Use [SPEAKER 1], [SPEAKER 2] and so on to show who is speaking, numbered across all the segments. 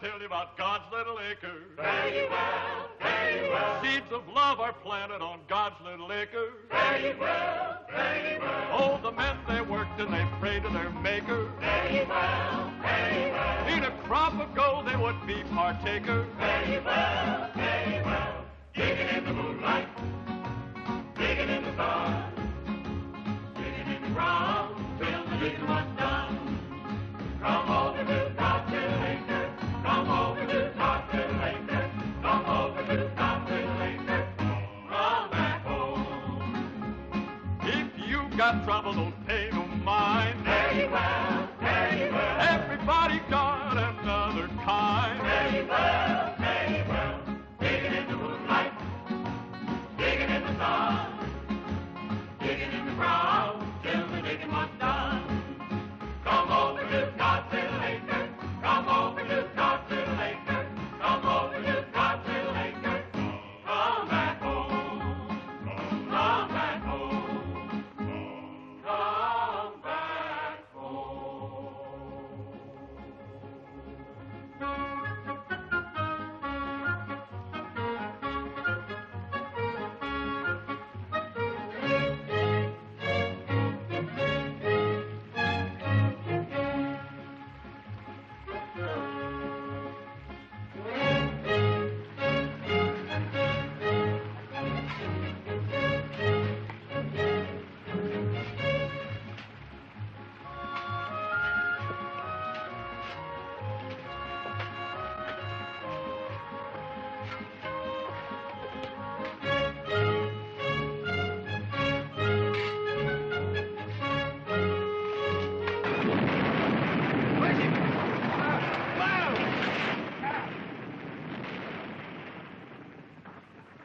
[SPEAKER 1] tell you about God's little acre.
[SPEAKER 2] Fare ye well, fare ye well.
[SPEAKER 1] Seeds of love are planted on God's little acre.
[SPEAKER 2] Fare ye well, fare ye well.
[SPEAKER 1] Oh, the men, they worked and they prayed to their Maker.
[SPEAKER 2] Fare ye well, fare ye well.
[SPEAKER 1] In a crop of gold, they would be partaker.
[SPEAKER 2] Fare ye well, fare ye well. Digging in the moonlight, digging in the sun, digging in the ground till the digging was done. Come over to God's little acre. Come over to God's little acre. Come over to God's little acre. Come back home.
[SPEAKER 1] If you got trouble, don't pay no mind.
[SPEAKER 2] Fare ye well, fare ye well.
[SPEAKER 1] Everybody got another kind.
[SPEAKER 2] Fare ye well, fare ye well. Digging in the moonlight, digging in the sun, digging in the ground till the digging was done. Come over to God's little acre. Come over to God's little acre. Come over to God's little acre. Come back home. Come back home. Come back home.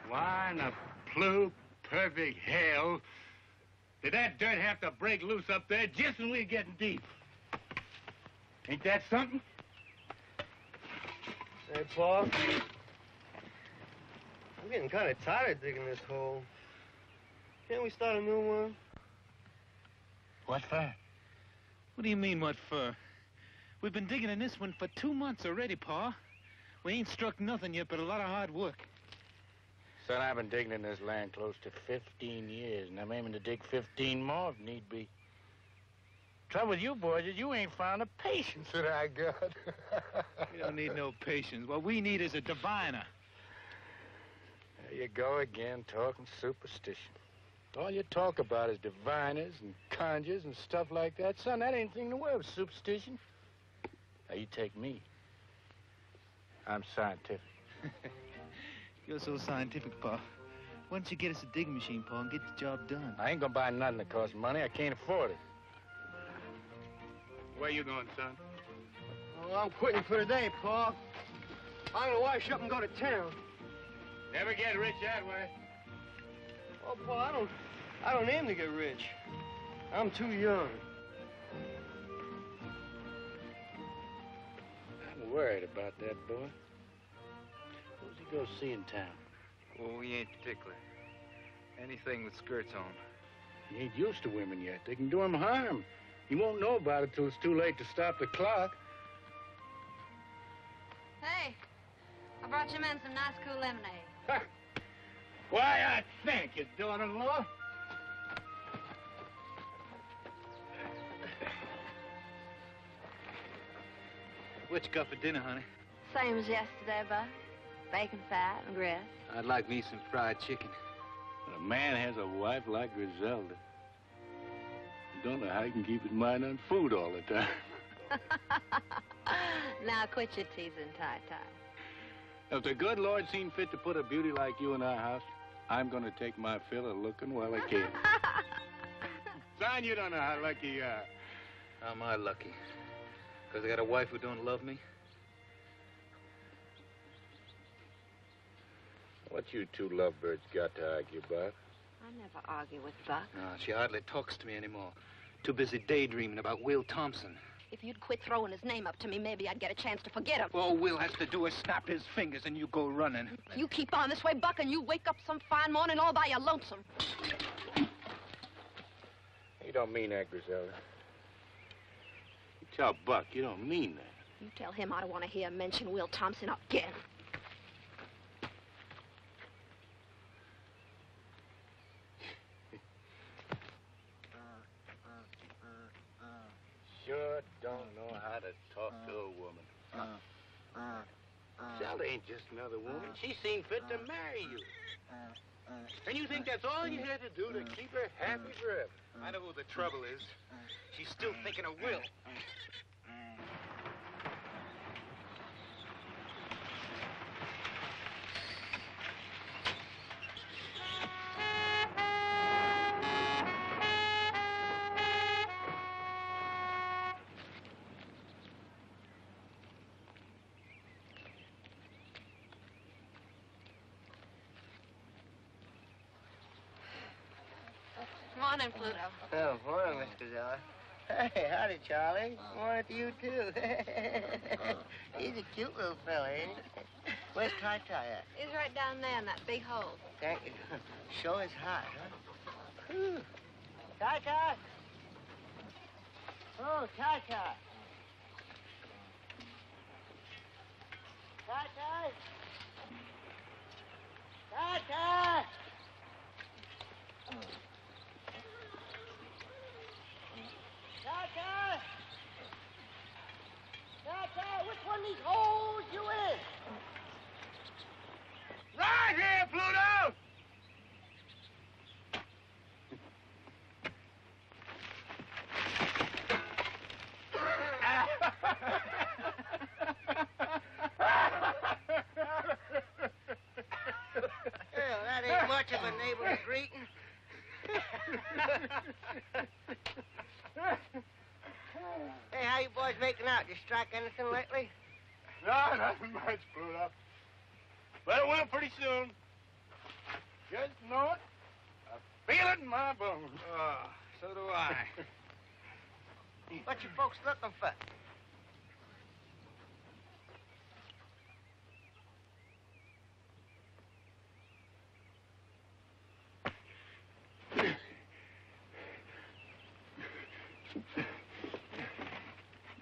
[SPEAKER 3] Why in the blue perfect hell did that dirt have to break loose up there just when we were getting deep? Ain't that something?
[SPEAKER 4] Hey, Paul. I'm getting kind of tired of digging this hole. Can't we start a new one?
[SPEAKER 3] What for?
[SPEAKER 5] What do you mean, what for? We've been digging in this one for 2 months already, Pa. We ain't struck nothing yet but a lot of hard work.
[SPEAKER 3] Son, I've been digging in this land close to 15 years, and I'm aiming to dig 15 more if need be. Trouble with you boys is you ain't found the patience that I got.
[SPEAKER 5] We don't need no patience. What we need is a diviner.
[SPEAKER 3] There you go again, talking superstition. All you talk about is diviners and conjures and stuff like that. Son, that ain't anything to wear with superstition. Now, you take me. I'm scientific.
[SPEAKER 5] You're so scientific, Pa. Why don't you get us a digging machine, Pa, and get the job done?
[SPEAKER 3] I ain't gonna buy nothing that costs money. I can't afford it. Where you going, son?
[SPEAKER 4] Oh, I'm quitting for today, Paul. I'm gonna wash up and go to town.
[SPEAKER 3] Never get rich that way.
[SPEAKER 4] Oh, Paul, I don't aim to get rich. I'm too young.
[SPEAKER 3] I'm worried about that boy. Who's he go see in town?
[SPEAKER 6] Oh, he ain't particular. Anything with skirts on.
[SPEAKER 3] He ain't used to women yet. They can do him harm. He won't know about it till it's too late to stop the clock.
[SPEAKER 7] Hey, I brought you men some nice cool lemonade.
[SPEAKER 3] Ha! Why, I thank you, daughter-in-law.
[SPEAKER 5] What you got for dinner, honey?
[SPEAKER 7] Same as yesterday, Buck. Bacon fat and grits.
[SPEAKER 6] I'd like me some fried chicken.
[SPEAKER 3] When a man has a wife like Griselda, you don't know how he can keep his mind on food all the time.
[SPEAKER 7] Now quit your teasing, Ty.
[SPEAKER 3] If the good Lord seen fit to put a beauty like you in our house, I'm gonna take my fill of looking while I can. Son, you don't know how lucky you are.
[SPEAKER 6] How am I lucky? Because I got a wife who don't love me?
[SPEAKER 3] What you two lovebirds got to argue about?
[SPEAKER 7] I never argue with Buck.
[SPEAKER 6] No, she hardly talks to me anymore. Too busy daydreaming about Will Thompson.
[SPEAKER 7] If you'd quit throwing his name up to me, maybe I'd get a chance to forget him.
[SPEAKER 6] All Will has to do is snap his fingers and you go running.
[SPEAKER 7] You keep on this way, Buck, and you wake up some fine morning all by your lonesome.
[SPEAKER 3] You don't mean that, Griselda. You tell Buck you don't mean that.
[SPEAKER 7] You tell him I don't want to hear him mention Will Thompson again.
[SPEAKER 3] Sure don't know how to talk to a woman. Zelda ain't just another woman. She seen fit to marry you. And you think that's all you had to do to keep her happy forever?
[SPEAKER 6] I know who the trouble is. She's still thinking of Will.
[SPEAKER 7] Morning, Pluto.
[SPEAKER 4] Oh, morning, Miss Griselda. Hey, howdy, Charlie. Morning to you, too. He's a cute little fella, ain't he? Where's Ty at?
[SPEAKER 7] He's right down there in that big hole.
[SPEAKER 4] Thank you. Show is hot, huh? Whew. Ty. Oh, Ty. Ty. Which one of these holes you in?
[SPEAKER 3] Right here, Pluto!
[SPEAKER 4] Well, that ain't much of a neighbor's greeting. Hey, how you boys making out? You strike anything lately?
[SPEAKER 3] No, nothing much, Pluto. But it will pretty soon. Just know it. I feel it in my bones.
[SPEAKER 6] Oh, so do I.
[SPEAKER 4] What you folks looking for?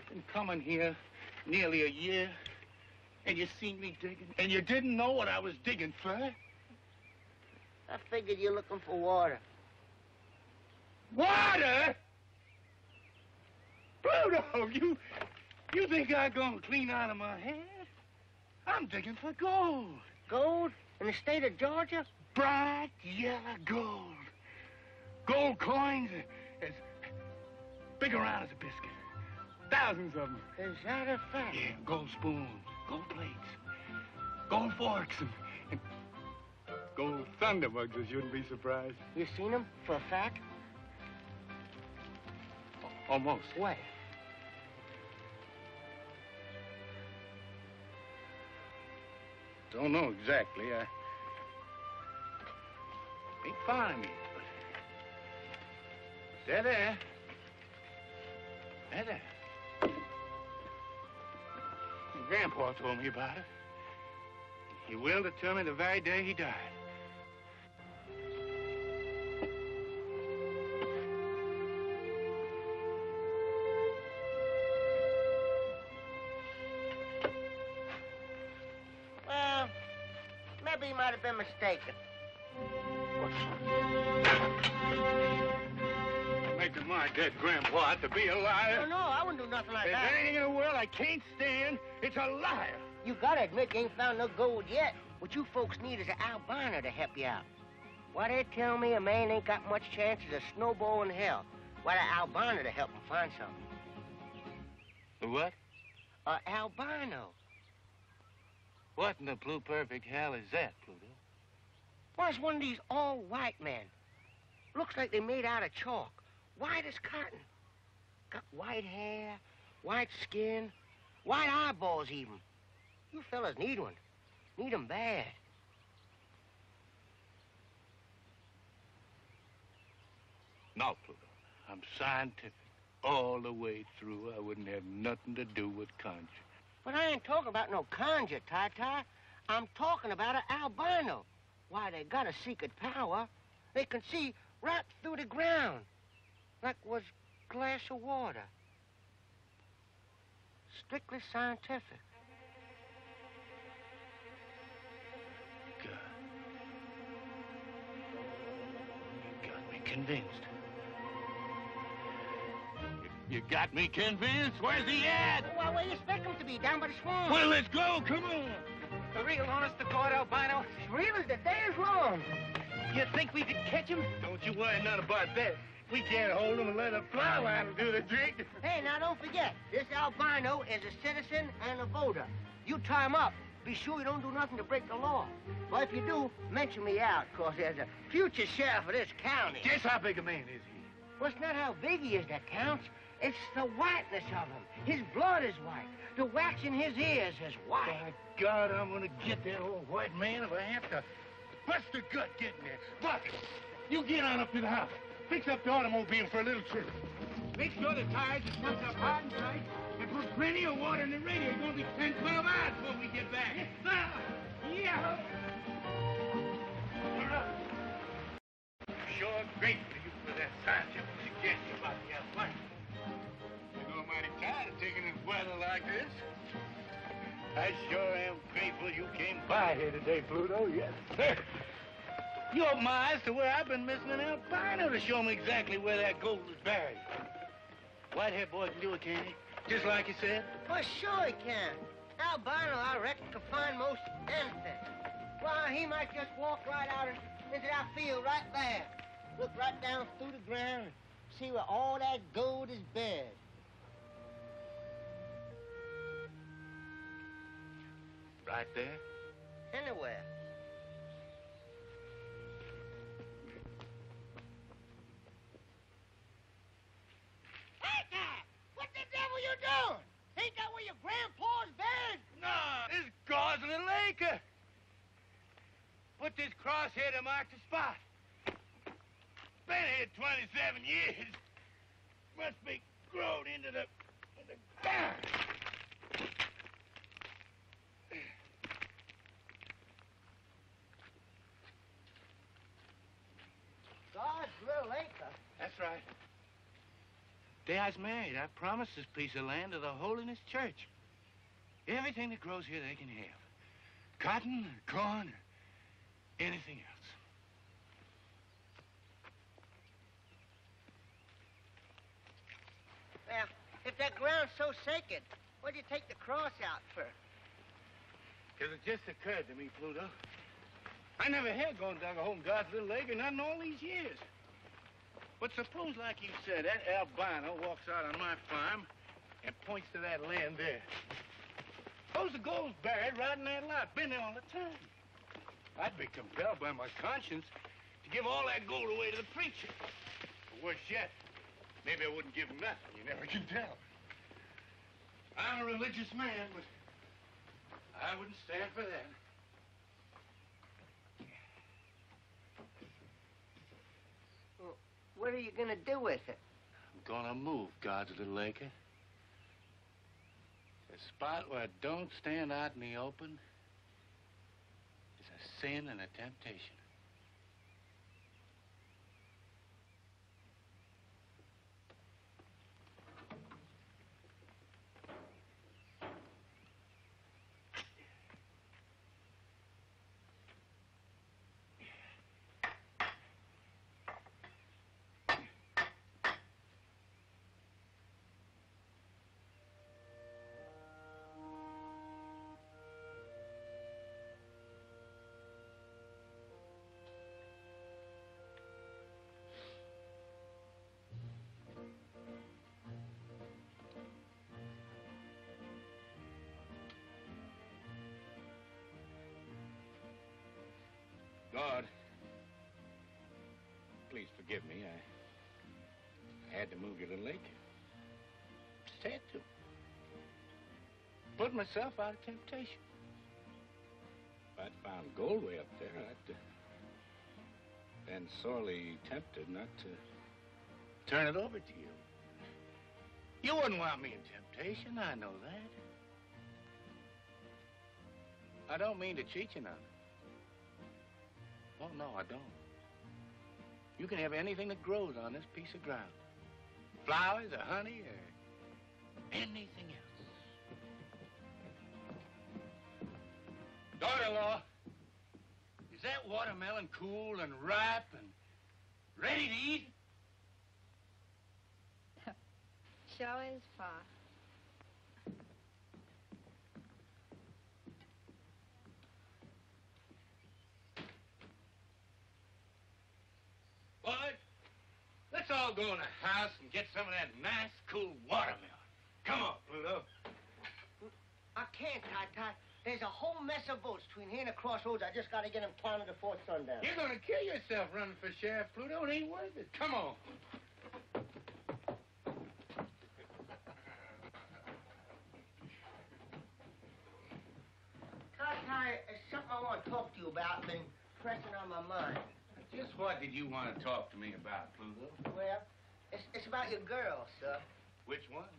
[SPEAKER 3] Been coming here nearly a year, and you seen me digging, and you didn't know what I was digging for?
[SPEAKER 4] I figured you're looking for water.
[SPEAKER 3] Water? Pluto, you think I'm gonna clean out of my head? I'm digging for gold.
[SPEAKER 4] Gold? In the state of Georgia?
[SPEAKER 3] Bright yellow gold. Gold coins as big around as a biscuit. Thousands of them.
[SPEAKER 4] Is that a fact?
[SPEAKER 3] Yeah, gold spoons, gold plates, gold forks, and gold thunder mugs, I shouldn't be surprised.
[SPEAKER 4] You seen them for a fact?
[SPEAKER 3] Almost.
[SPEAKER 4] Where?
[SPEAKER 3] Don't know exactly. I ain't finding me, but they're there. They're there. Grandpa told me about it. He willed it to me the very day he died.
[SPEAKER 4] Well, maybe you might have been mistaken.
[SPEAKER 3] Making my dead grandpa out to be a liar.
[SPEAKER 4] No, I wouldn't do nothing like
[SPEAKER 3] There's
[SPEAKER 4] that.
[SPEAKER 3] anything in the world I can't stand. It's a liar.
[SPEAKER 4] You gotta admit you ain't found no gold yet. What you folks need is an albino to help you out. Why, they tell me a man ain't got much chance as a snowball in hell. Why, an albino to help him find something.
[SPEAKER 3] A what?
[SPEAKER 4] An albino.
[SPEAKER 3] What in the blue perfect hell is that, Pluto?
[SPEAKER 4] Well, it's one of these all-white men. Looks like they made out of chalk. White as cotton. Got white hair, white skin, white eyeballs even. You fellas need one. Need 'em bad.
[SPEAKER 3] No, Pluto. I'm scientific all the way through. I wouldn't have nothing to do with conjure.
[SPEAKER 4] But I ain't talking about no conjure, Ty. I'm talking about an albino. Why, they got a secret power. They can see right through the ground. Like was glass of water. Strictly scientific.
[SPEAKER 3] God. You got me convinced. You got me convinced? Where's he at?
[SPEAKER 4] Well, where you expect him to be? Down by the swamp.
[SPEAKER 3] Well, let's go. Come on.
[SPEAKER 6] The real honest to God, albino.
[SPEAKER 4] As real as the day is long.
[SPEAKER 6] You think we could catch him?
[SPEAKER 3] Don't you worry none about that. We can't hold him and let a fly line do the trick.
[SPEAKER 4] Hey, now don't forget, this albino is a citizen and a voter. You tie him up. Be sure you don't do nothing to break the law. Well, if you do, mention me out, 'cause there's a future sheriff of this county.
[SPEAKER 3] Guess how big a man is he?
[SPEAKER 4] Well, it's not how big he is that counts. It's the whiteness of him. His blood is white. The wax in his ears is white.
[SPEAKER 3] By God, I'm gonna get that old white man if I have to bust the gut getting there. Buck, you get on up to the house. Fix up the automobile for a little trip. Make sure the tires are pumped up hard and tight, and put plenty of water in the radio. It's gonna be 10, 12 hours before we get back. Yes, sir. Yeah. Sure grateful to you for that scientific suggestion about the albino. You know, I'm mighty tired of taking this weather like this. I sure am grateful you came by here today, Pluto. Yes, sir. You opened my eyes to where I've been missing an albino to show me exactly where that gold is buried. Whitehead boy can do it, can't he? Just like you said.
[SPEAKER 4] Well, sure he can. Albino, I reckon, can find most anything. Well, he might just walk right out into that field right there. Look right down through the ground and see where all that gold is buried.
[SPEAKER 3] Right there?
[SPEAKER 4] Anywhere. Acre! What the devil you doing? Ain't that where your grandpa's buried?
[SPEAKER 3] No, this is God's little acre. Put this crosshair to mark the spot. Been here 27 years. Must be grown into the ground.
[SPEAKER 4] God's little acre.
[SPEAKER 3] That's right. Day I was married, I promised this piece of land to the Holiness Church. Everything that grows here they can have. Cotton, corn, anything else.
[SPEAKER 4] Well, if that ground's so sacred, what'd you take the cross out for?
[SPEAKER 3] Because it just occurred to me, Pluto. I never had gone dug a hole in God's little acre, not in all these years. But suppose, like you said, that albino walks out on my farm and points to that land there. Suppose the gold's buried right in that lot. Been there all the time. I'd be compelled by my conscience to give all that gold away to the preacher. Or worse yet, maybe I wouldn't give him nothing. You never can tell. I'm a religious man, but I wouldn't stand for that.
[SPEAKER 4] Well, what are you gonna do with it?
[SPEAKER 3] I'm gonna move God's little acre. A spot where it don't stand out in the open is a sin and a temptation. God, please forgive me. I had to move your little acre. Just had to. Put myself out of temptation. If I'd found gold way up there, I'd been sorely tempted not to turn it over to you. You wouldn't want me in temptation, I know that. I don't mean to cheat you none. Oh, no, I don't. You can have anything that grows on this piece of ground. Flowers or honey or anything else. Daughter-in-law, is that watermelon cool and ripe and ready to eat?
[SPEAKER 8] Sure is, Pa.
[SPEAKER 3] Boy, let's all go in the house and get some of that nice, cool watermelon. Come on, Pluto.
[SPEAKER 4] I can't, Ty. There's a whole mess of votes between here and the crossroads. I just got to get them counted before sundown.
[SPEAKER 3] You're going to kill yourself running for sheriff, Pluto. It ain't worth it. Come on.
[SPEAKER 4] Ty, there's something I want to talk to you about. Been pressing on my mind.
[SPEAKER 3] Just what did you want to talk to me about, Pluto?
[SPEAKER 4] Well, it's about your girl, sir.
[SPEAKER 3] Which one?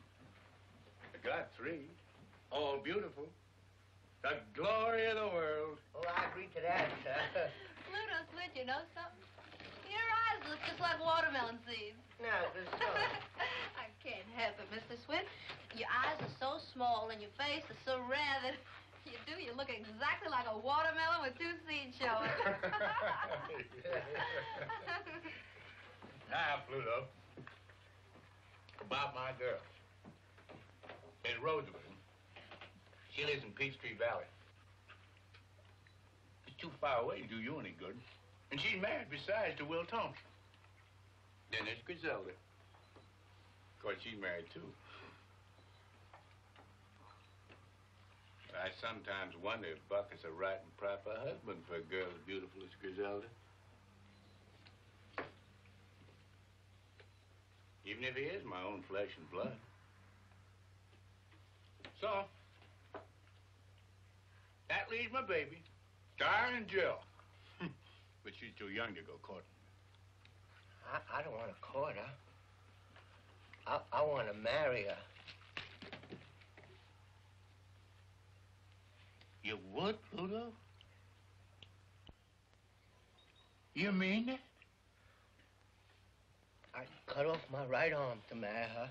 [SPEAKER 3] I got 3. All beautiful. The glory of the world.
[SPEAKER 4] Oh, I agree to that, sir.
[SPEAKER 7] Pluto Switch, you know something? Your eyes look just like watermelon seeds.
[SPEAKER 4] No, so.
[SPEAKER 7] I can't help it, Mr. Switch. Your eyes are so small and your face is so rare that you look exactly like a watermelon with 2 seeds showing.
[SPEAKER 3] Now, Pluto, about my girl. Miss Rosamund. She lives in Peachtree Valley. It's too far away to do you any good. And she's married, besides, to Will Thompson. Then there's Griselda. Of course, she's married, too. I sometimes wonder if Buck is a right and proper husband for a girl as beautiful as Griselda. Even if he is my own flesh and blood. So, that leaves my baby, darling Jill. But she's too young to go courting.
[SPEAKER 4] I don't want to court her. I want to marry her.
[SPEAKER 3] You would, Pluto? You mean that?
[SPEAKER 4] I'd cut off my right arm to marry her.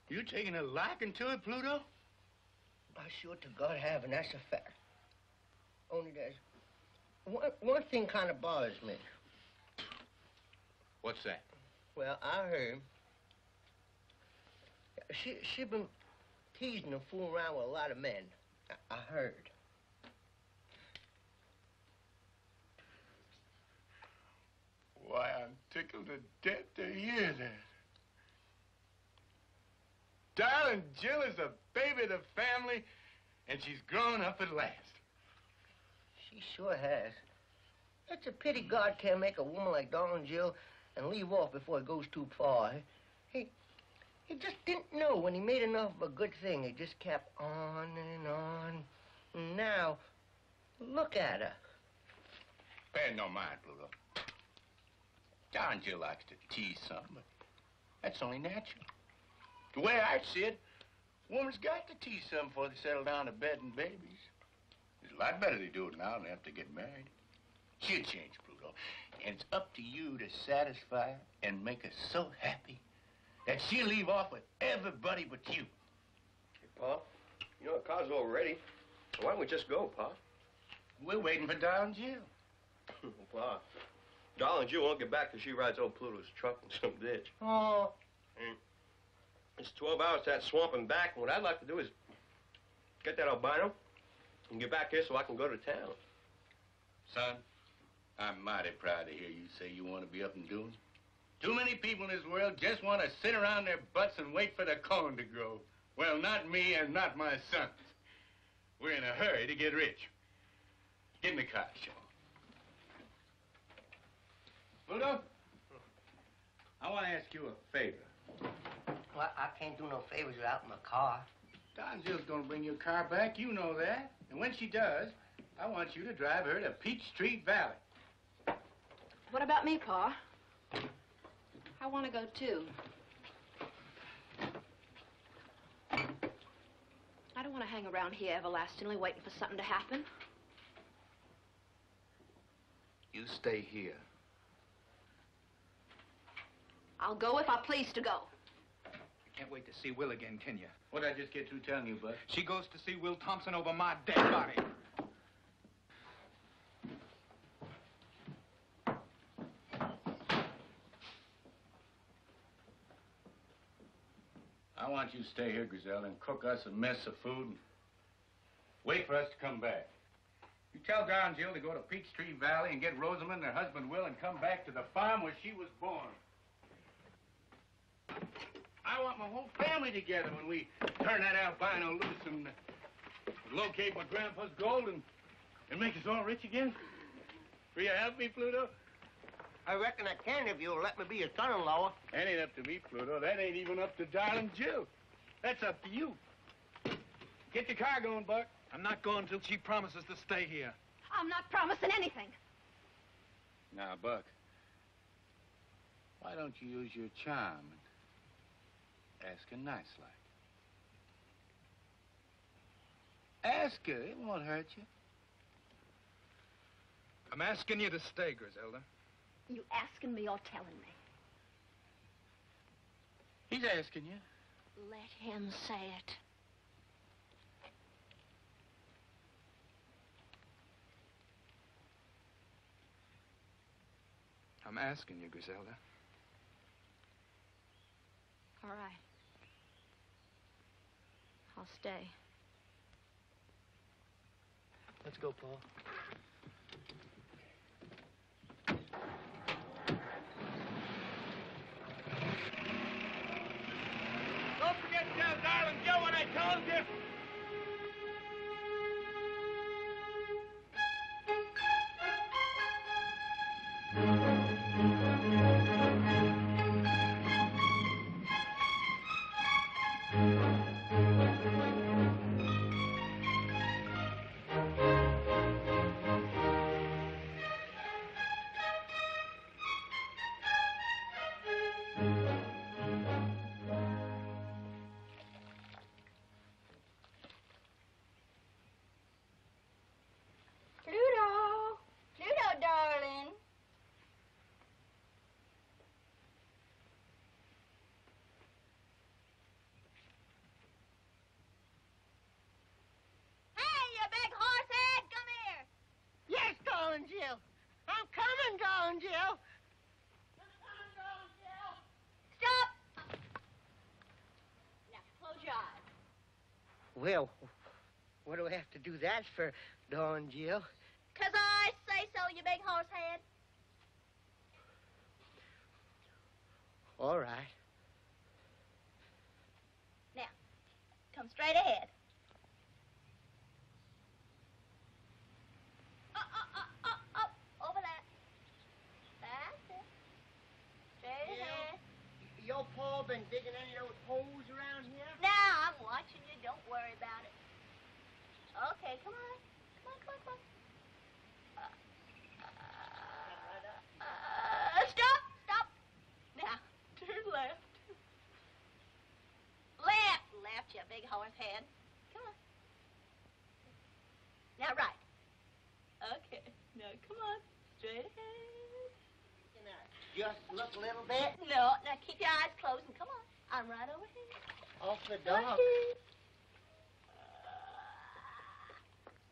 [SPEAKER 3] You taking a liking to it, Pluto?
[SPEAKER 4] I sure to God have, and that's a fact. Only there's one thing kind of bothers me.
[SPEAKER 3] What's that?
[SPEAKER 4] Well, I heard she been teasing and fooling around with a lot of men. I heard.
[SPEAKER 3] Why, I'm tickled to death to hear that. Darling Jill is a baby of the family, and she's grown up at last.
[SPEAKER 4] She sure has. It's a pity God can't make a woman like darling Jill and leave off before it goes too far. He just didn't know when he made enough of a good thing. He just kept on and on. And now, look at her.
[SPEAKER 3] Pay no mind, Pluto. Darling Jill likes to tease some, but that's only natural. The way I see it, a woman's got to tease some before they settle down to bed and babies. It's a lot better to do it now than have to get married. She'll change, Pluto. And it's up to you to satisfy her and make her so happy that she'll leave off with everybody but you.
[SPEAKER 9] Hey, Pa, you know the car's all ready. Why don't we just go, Pa?
[SPEAKER 3] We're waiting for darling Jill.
[SPEAKER 9] Pa, darling Jill won't get back till she rides old Pluto's truck in some ditch.
[SPEAKER 4] Oh.
[SPEAKER 9] It's 12 hours to that swamp and back, and what I'd like to do is get that albino and get back here so I can go to town.
[SPEAKER 3] Son, I'm mighty proud to hear you say you want to be up and doing. Too many people in this world just want to sit around their butts and wait for the corn to grow. Well, not me and not my sons. We're in a hurry to get rich. Get in the car, Sean. Pluto, I want to ask you a favor.
[SPEAKER 4] Well, I can't do no favors without my car.
[SPEAKER 3] Don Jill's gonna bring your car back, you know that. And when she does, I want you to drive her to Peachtree Valley.
[SPEAKER 7] What about me, Pa? I want to go, too. I don't want to hang around here everlastingly waiting for something to happen.
[SPEAKER 3] You stay here.
[SPEAKER 7] I'll go if I please to go.
[SPEAKER 3] You
[SPEAKER 6] Can't wait to see Will again, can you?
[SPEAKER 3] What did I just get through telling you, Bud?
[SPEAKER 6] She goes to see Will Thompson over my dead body.
[SPEAKER 3] I want you to stay here, Griselda, and cook us a mess of food and wait for us to come back. You tell Darling Jill to go to Peachtree Valley and get Rosamund and her husband Will and come back to the farm where she was born. I want my whole family together when we turn that albino loose and locate my grandpa's gold and make us all rich again. Will you help me, Pluto?
[SPEAKER 4] I reckon I can if you'll let me be your son-in-law.
[SPEAKER 3] That ain't up to me, Pluto. That ain't even up to Darling Jill. That's up to you. Get your car going, Buck.
[SPEAKER 6] I'm not going till she promises to stay here.
[SPEAKER 7] I'm not promising anything.
[SPEAKER 3] Now, Buck, why don't you use your charm and ask her nice like? Ask her. It won't hurt you.
[SPEAKER 6] I'm asking you to stay, Griselda.
[SPEAKER 7] You asking me or telling me?
[SPEAKER 3] He's asking you.
[SPEAKER 7] Let him say it.
[SPEAKER 6] I'm asking you, Griselda.
[SPEAKER 7] All right. I'll stay.
[SPEAKER 4] Let's go, Paul.
[SPEAKER 3] Don't forget to tell Darling Joe what I told you.
[SPEAKER 4] Jill. I'm coming, Darling Jill.
[SPEAKER 7] Stop! Now, close your eyes.
[SPEAKER 4] Well, what do I have to do that for, Darling Jill?
[SPEAKER 7] 'Cause I say so, you big horse head.
[SPEAKER 4] All right.
[SPEAKER 7] Now, come straight ahead. Up, over that. That's it. Straight ahead.
[SPEAKER 4] Your pa been digging any of those holes around here?
[SPEAKER 7] Now, I'm watching you. Don't worry about it. Okay, come on. Come on. Stop. Now, turn left. Left, you big horse head. Come on. Now, right. Okay. Now, come on. Straight ahead.
[SPEAKER 4] Just look a little bit.
[SPEAKER 7] No, now keep your eyes closed and come on. I'm right over here.
[SPEAKER 4] Off the dock.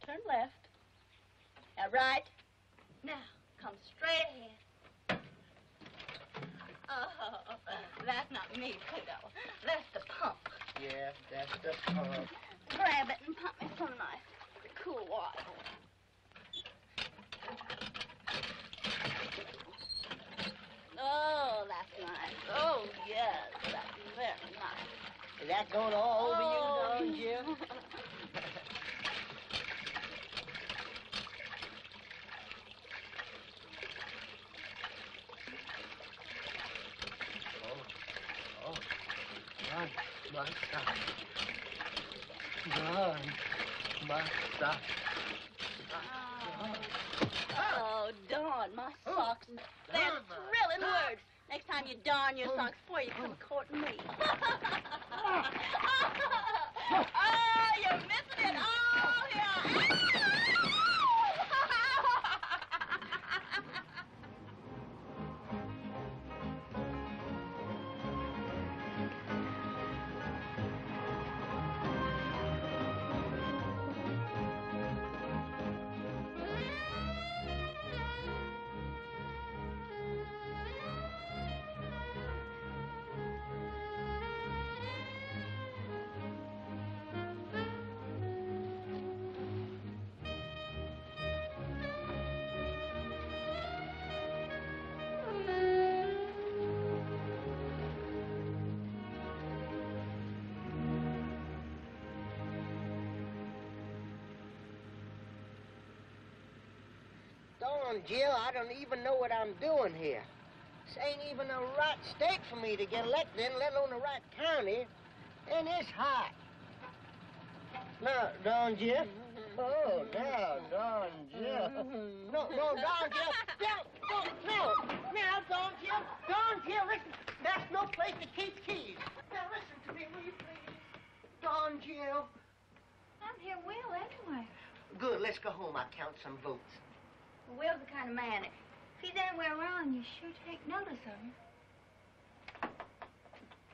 [SPEAKER 7] Turn left. Now, right. Now, come straight ahead. Oh, that's not me, Pluto. That's the pump.
[SPEAKER 4] Yeah, that's the pump.
[SPEAKER 7] Grab it and pump me some nice, cool water. Oh, that's nice. Oh, yes, that's very nice.
[SPEAKER 4] Is that going all over you, Darling Jill?
[SPEAKER 7] Oh, darn my socks. They're thrilling words. Next time you darn your socks before you come courting me. Oh, you're missing it all here.
[SPEAKER 4] Don Jill, I don't even know what I'm doing here. This ain't even a right state for me to get elected in, let alone the right county. And it's hot. Now, Don Jill. Oh, now, Don Jill. No, Don Jill. No, Don Jill. Don Jill, listen. That's no place to keep keys. Now, listen to me, will you please? Don Jill.
[SPEAKER 8] I'm here, Will, anyway.
[SPEAKER 4] Good, let's go home. I'll count some votes.
[SPEAKER 8] Will's the kind of man, if he's anywhere around, you sure take notice of him.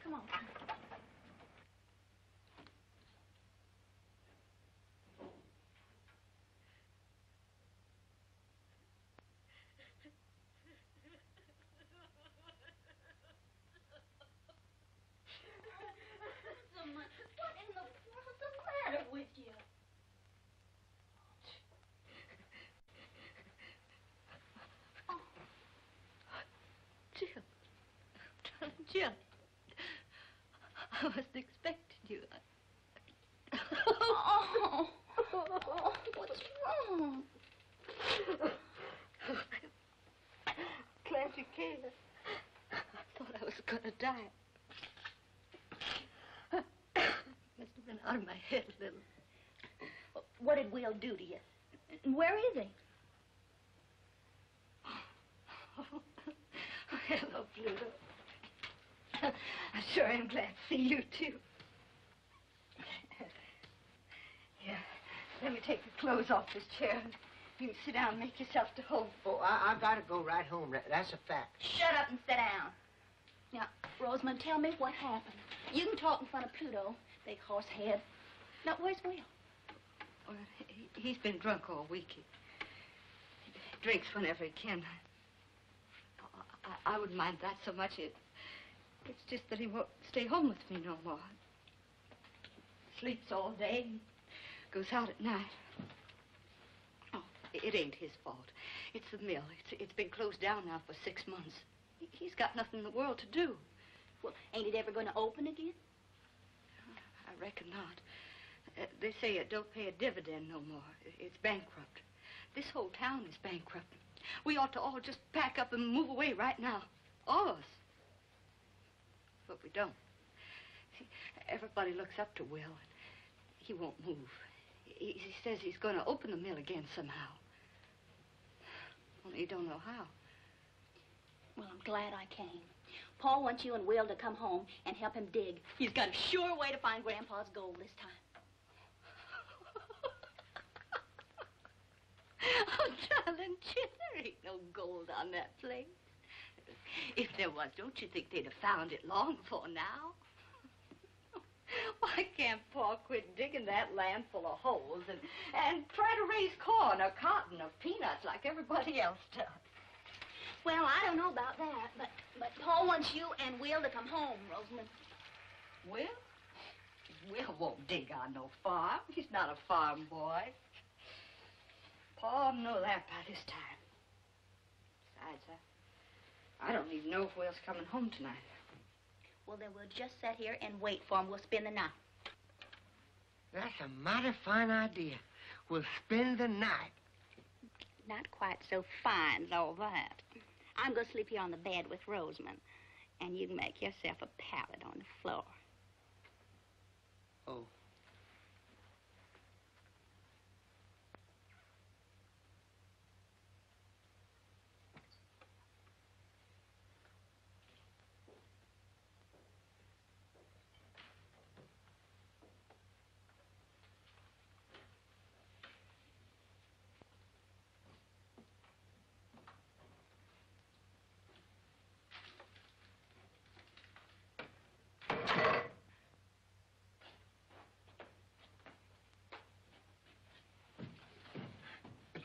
[SPEAKER 8] Come on.
[SPEAKER 7] What in the world's the matter with you? Oh. Jill. I wasn't expecting you. Oh. What's wrong? Glad you came. I thought I was going to die. Must have been out of my head a little. What did Will do to you? And where is he? Oh, hello, Pluto. I sure am glad to see you, too. Here, let me take the clothes off this chair. You can sit down and make yourself to home.
[SPEAKER 4] Oh, I gotta go right home. That's a fact.
[SPEAKER 7] Shut up and sit down. Now, Rosamund, tell me what happened. You can talk in front of Pluto, big horse head. Now, where's Will?
[SPEAKER 10] Well, he's been drunk all week. He drinks whenever he can. I wouldn't mind that so much. It's just that he won't stay home with me no more. Sleeps all day and goes out at night. Oh, it ain't his fault. It's the mill. It's been closed down now for 6 months. He's got nothing in the world to do.
[SPEAKER 7] Well, ain't it ever going to open again?
[SPEAKER 10] I reckon not. They say it don't pay a dividend no more. It's bankrupt. This whole town is bankrupt. We ought to all just pack up and move away right now. All of us. But we don't. See, everybody looks up to Will. He won't move. He says he's going to open the mill again somehow. Only he don't know how.
[SPEAKER 7] Well, I'm glad I came. Paul wants you and Will to come home and help him dig. He's got a sure way to find Grandpa's gold this time.
[SPEAKER 10] Oh, darling, Jim, there ain't no gold on that place. If there was, don't you think they'd have found it long before now? Why can't Paul quit digging that land full of holes and try to raise corn or cotton or peanuts like everybody else does?
[SPEAKER 7] Well, I don't know about that, but Paul wants you and Will to come home, Rosamund.
[SPEAKER 10] Will? Will won't dig on no farm. He's not a farm boy. Paul know that by this time. Besides, I don't even know if Will's coming home tonight.
[SPEAKER 7] Well, then we'll just sit here and wait for him. We'll spend the night.
[SPEAKER 4] That's a mighty fine idea. We'll spend the night.
[SPEAKER 7] Not quite so fine as all that. I'm going to sleep here on the bed with Rosamund, and you can make yourself a pallet on the floor.
[SPEAKER 4] Oh.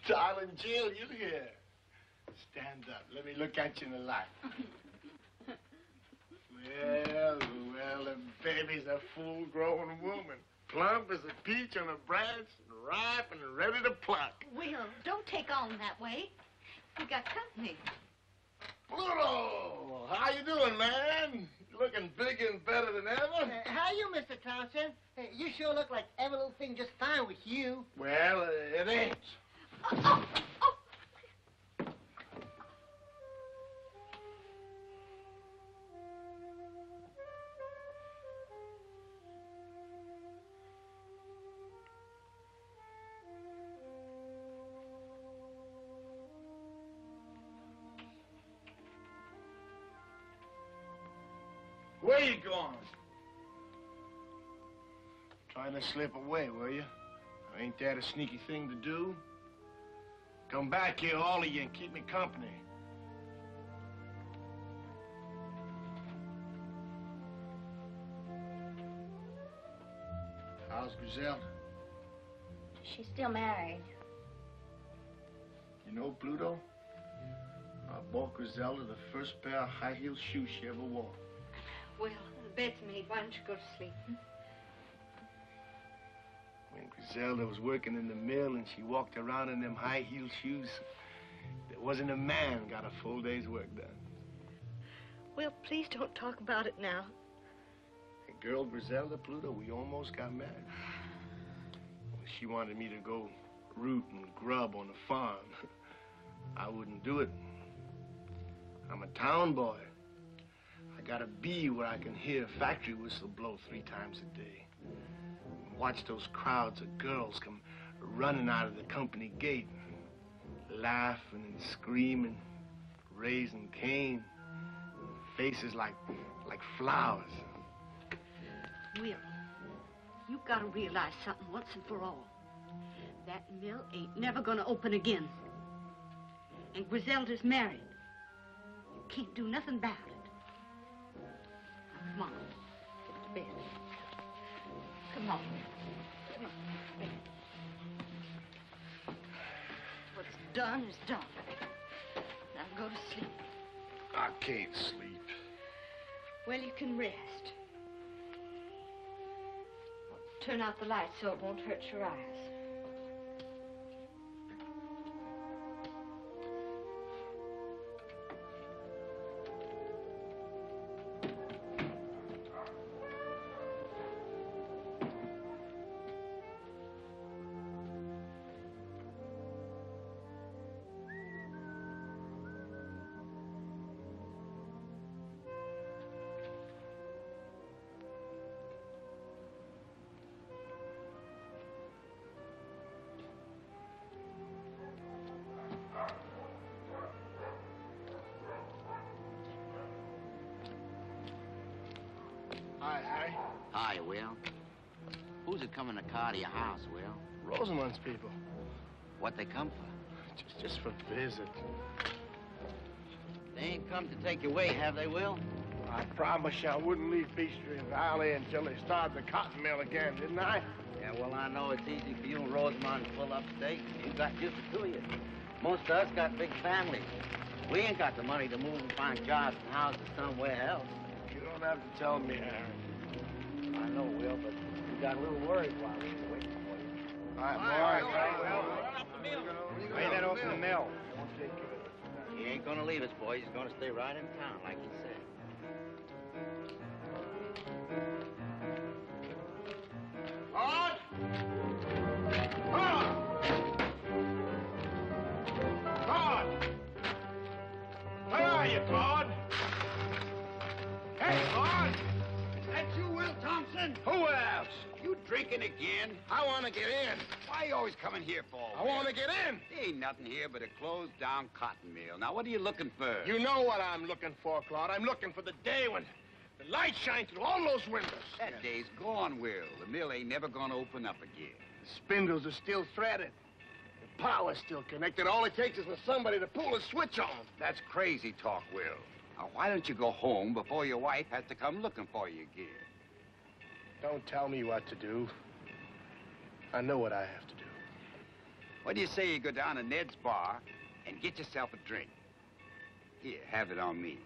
[SPEAKER 3] Darling Jill, you here. Stand up. Let me look at you in the light. Well, the baby's a full-grown woman. Plump as a peach on a branch, ripe and ready to pluck.
[SPEAKER 10] Will, don't take on that way. We got company.
[SPEAKER 3] Pluto! How you doing, man? You looking bigger and better than ever?
[SPEAKER 4] How you, Mr. Thompson? You sure look like every little thing just fine with you.
[SPEAKER 3] Well, it ain't.
[SPEAKER 10] Oh.
[SPEAKER 11] Where you going?
[SPEAKER 12] Trying to slip away, were you? Ain't that a sneaky thing to do? Come back here, all of you, and keep me company. How's Griselda?
[SPEAKER 8] She's still married.
[SPEAKER 12] You know, Pluto, I bought Griselda the first pair of high-heel shoes she ever wore.
[SPEAKER 10] Well, the bed's made. Why don't you go to sleep?
[SPEAKER 12] When Griselda was working in the mill and she walked around in them high-heel shoes, there wasn't a man got a full day's work done.
[SPEAKER 10] Well, please don't talk about it now.
[SPEAKER 12] And girl Griselda, Pluto, we almost got married. Well, she wanted me to go root and grub on the farm. I wouldn't do it. I'm a town boy. I gotta be where I can hear a factory whistle blow 3 times a day. Watch those crowds of girls come running out of the company gate, laughing and screaming, raising Cain, faces like flowers.
[SPEAKER 10] Will, you've got to realize something once and for all. That mill ain't never gonna open again. And Griselda's married. You can't do nothing about it. Now, come on, get to bed. Come on. Come on. What's done is done. Now go to sleep.
[SPEAKER 12] I can't sleep.
[SPEAKER 10] Well, you can rest. Turn out the light so it won't hurt your eyes.
[SPEAKER 4] Hi, Harry.
[SPEAKER 13] Hi, Will. Who's it coming to car to your house, Will?
[SPEAKER 12] Rosamund's people.
[SPEAKER 13] What they come for?
[SPEAKER 12] Just for visit.
[SPEAKER 13] They ain't come to take you away, have they, Will?
[SPEAKER 12] I promised you I wouldn't leave Peachtree Valley until they started the cotton mill again, didn't I?
[SPEAKER 13] Yeah, well, I know it's easy for you and Rosamund to pull up stakes. You got just the two of you. Most of us got big families. We ain't got the money to move and find jobs and houses somewhere else.
[SPEAKER 12] You don't have to tell me, Harry.
[SPEAKER 13] I know, Will, but we got a little worried while we were waiting for you.
[SPEAKER 12] All right, boy. Lay that off in the mill.
[SPEAKER 13] He ain't gonna leave us, boys. He's gonna stay right in town, like he said.
[SPEAKER 12] Claude! Claude! Claude! Where are you, Claude? Hey, Claude!
[SPEAKER 14] Is that you, Will Thompson?
[SPEAKER 12] Who else?
[SPEAKER 14] You drinking again?
[SPEAKER 12] I want to get in.
[SPEAKER 14] Why you always coming here for?
[SPEAKER 12] I want to get in.
[SPEAKER 14] There ain't nothing here but a closed-down cotton mill. Now, what are you looking for?
[SPEAKER 12] You know what I'm looking for, Claude. I'm looking for the day when the light shines through all those windows.
[SPEAKER 14] That day's gone, Will. The mill ain't never gonna open up again.
[SPEAKER 12] The spindles are still threaded. The power's still connected. All it takes is for somebody to pull a switch on.
[SPEAKER 14] That's crazy talk, Will. Now, why don't you go home before your wife has to come looking for you again?
[SPEAKER 12] Don't tell me what to do. I know what I have to do.
[SPEAKER 14] What do you say you go down to Ned's bar and get yourself a drink? Here, have it on me.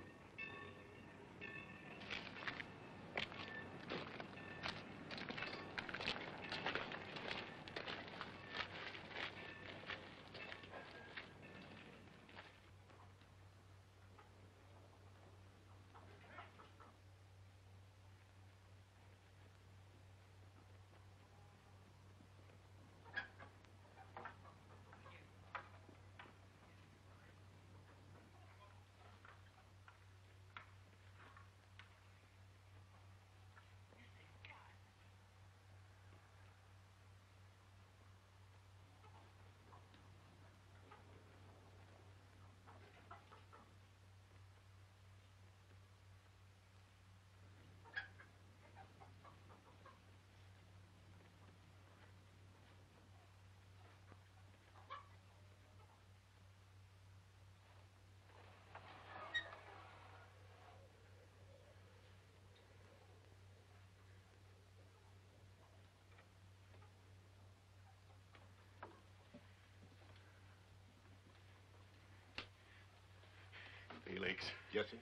[SPEAKER 11] Felix.
[SPEAKER 12] Yes, sir.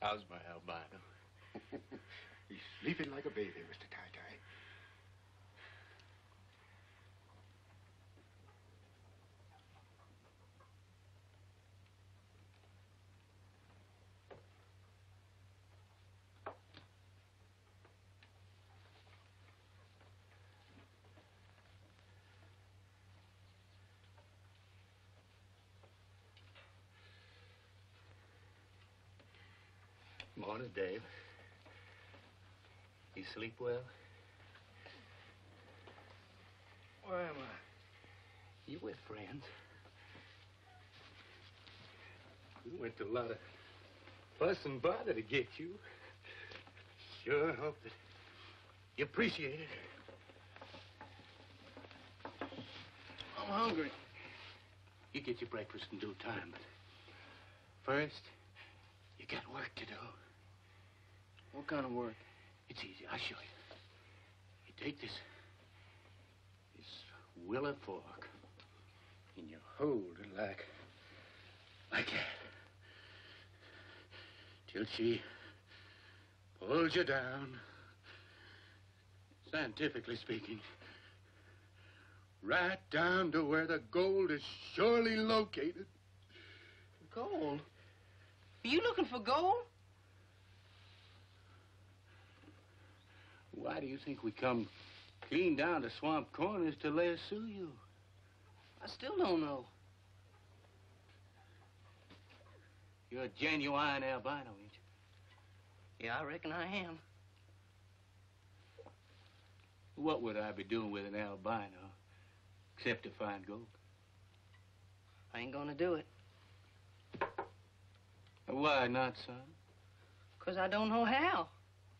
[SPEAKER 11] How's my albino?
[SPEAKER 12] He's sleeping like a baby, Mr. Ty-Ty.
[SPEAKER 11] Morning, Dave. You sleep well?
[SPEAKER 4] Where am I?
[SPEAKER 11] You with friends? We went to a lot of fuss and bother to get you. Sure hope that you appreciate it.
[SPEAKER 4] I'm hungry.
[SPEAKER 11] You get your breakfast in due time, but first, you got work to do.
[SPEAKER 4] What kind of work?
[SPEAKER 11] It's easy. I'll show you. You take this willow fork, and you hold it like that, till she pulls you down. Scientifically speaking, right down to where the gold is surely located.
[SPEAKER 4] Gold? Are you looking for gold?
[SPEAKER 11] Why do you think we come clean down to Swamp Corners to lasso you?
[SPEAKER 4] I still don't know.
[SPEAKER 11] You're a genuine albino, ain't you?
[SPEAKER 4] Yeah, I reckon I am.
[SPEAKER 11] What would I be doing with an albino except to find gold?
[SPEAKER 4] I ain't gonna do it.
[SPEAKER 11] Why not, son?
[SPEAKER 4] 'Cause I don't know how.